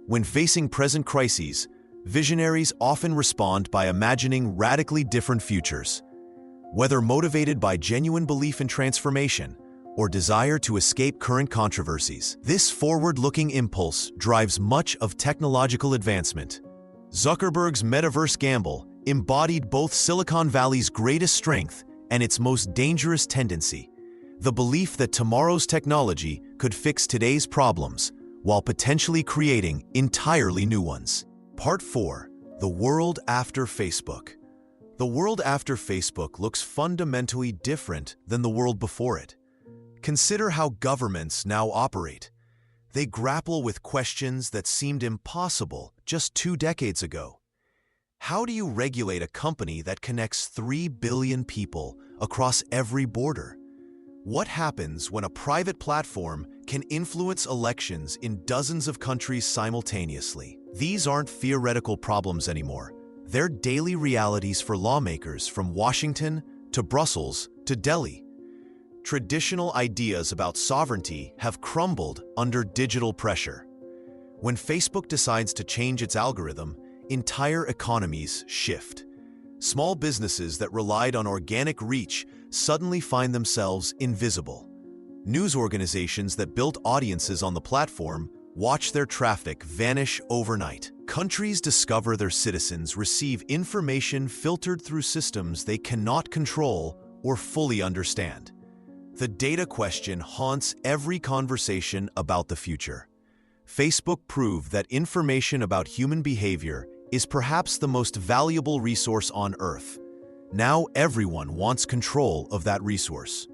When facing present crises, visionaries often respond by imagining radically different futures. Whether motivated by genuine belief in transformation or desire to escape current controversies, this forward-looking impulse drives much of technological advancement. Zuckerberg's metaverse gamble embodied both Silicon Valley's greatest strength and its most dangerous tendency: the belief that tomorrow's technology could fix today's problems while potentially creating entirely new ones. Part 4. The world after Facebook. The world after Facebook looks fundamentally different than the world before it. Consider how governments now operate. They grapple with questions that seemed impossible just 2 decades ago. How do you regulate a company that connects 3 billion people across every border? What happens when a private platform can influence elections in dozens of countries simultaneously? These aren't theoretical problems anymore. They're daily realities for lawmakers from Washington to Brussels to Delhi. Traditional ideas about sovereignty have crumbled under digital pressure. When Facebook decides to change its algorithm, entire economies shift. Small businesses that relied on organic reach suddenly find themselves invisible. News organizations that built audiences on the platform watch their traffic vanish overnight. Countries discover their citizens receive information filtered through systems they cannot control or fully understand. The data question haunts every conversation about the future. Facebook proved that information about human behavior is perhaps the most valuable resource on Earth. Now everyone wants control of that resource.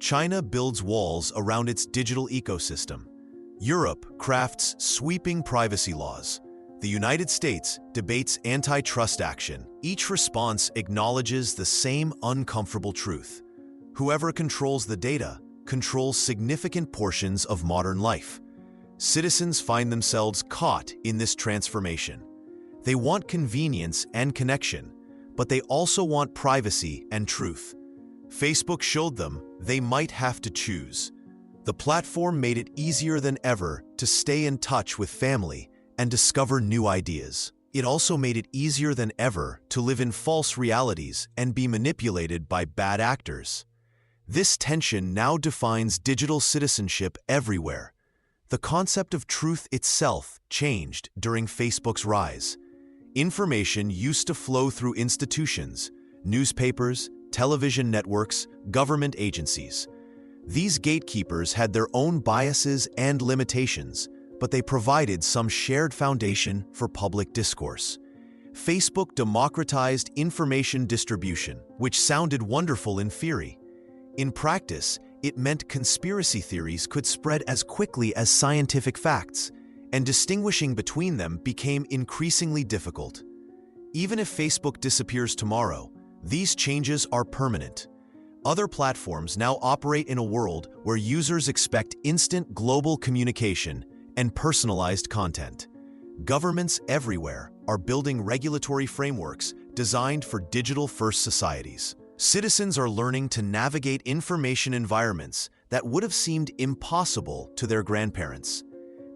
China builds walls around its digital ecosystem. Europe crafts sweeping privacy laws. The United States debates antitrust action. Each response acknowledges the same uncomfortable truth. Whoever controls the data controls significant portions of modern life. Citizens find themselves caught in this transformation. They want convenience and connection, but they also want privacy and truth. Facebook showed them they might have to choose. The platform made it easier than ever to stay in touch with family and discover new ideas. It also made it easier than ever to live in false realities and be manipulated by bad actors. This tension now defines digital citizenship everywhere. The concept of truth itself changed during Facebook's rise. Information used to flow through institutions, newspapers, television networks, government agencies. These gatekeepers had their own biases and limitations, but they provided some shared foundation for public discourse. Facebook democratized information distribution, which sounded wonderful in theory. In practice, it meant conspiracy theories could spread as quickly as scientific facts, and distinguishing between them became increasingly difficult. Even if Facebook disappears tomorrow, these changes are permanent. Other platforms now operate in a world where users expect instant global communication and personalized content. Governments everywhere are building regulatory frameworks designed for digital-first societies. Citizens are learning to navigate information environments that would have seemed impossible to their grandparents.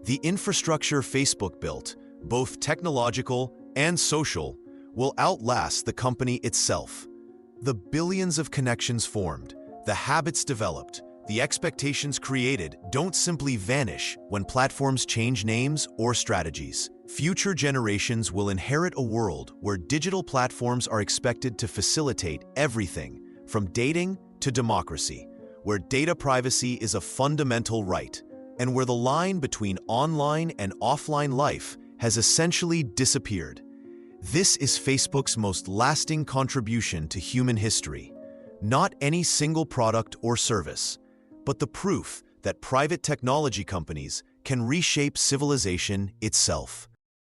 The infrastructure Facebook built, both technological and social, will outlast the company itself. The billions of connections formed, the habits developed, the expectations created don't simply vanish when platforms change names or strategies. Future generations will inherit a world where digital platforms are expected to facilitate everything from dating to democracy, where data privacy is a fundamental right, and where the line between online and offline life has essentially disappeared. This is Facebook's most lasting contribution to human history. Not any single product or service, but the proof that private technology companies can reshape civilization itself.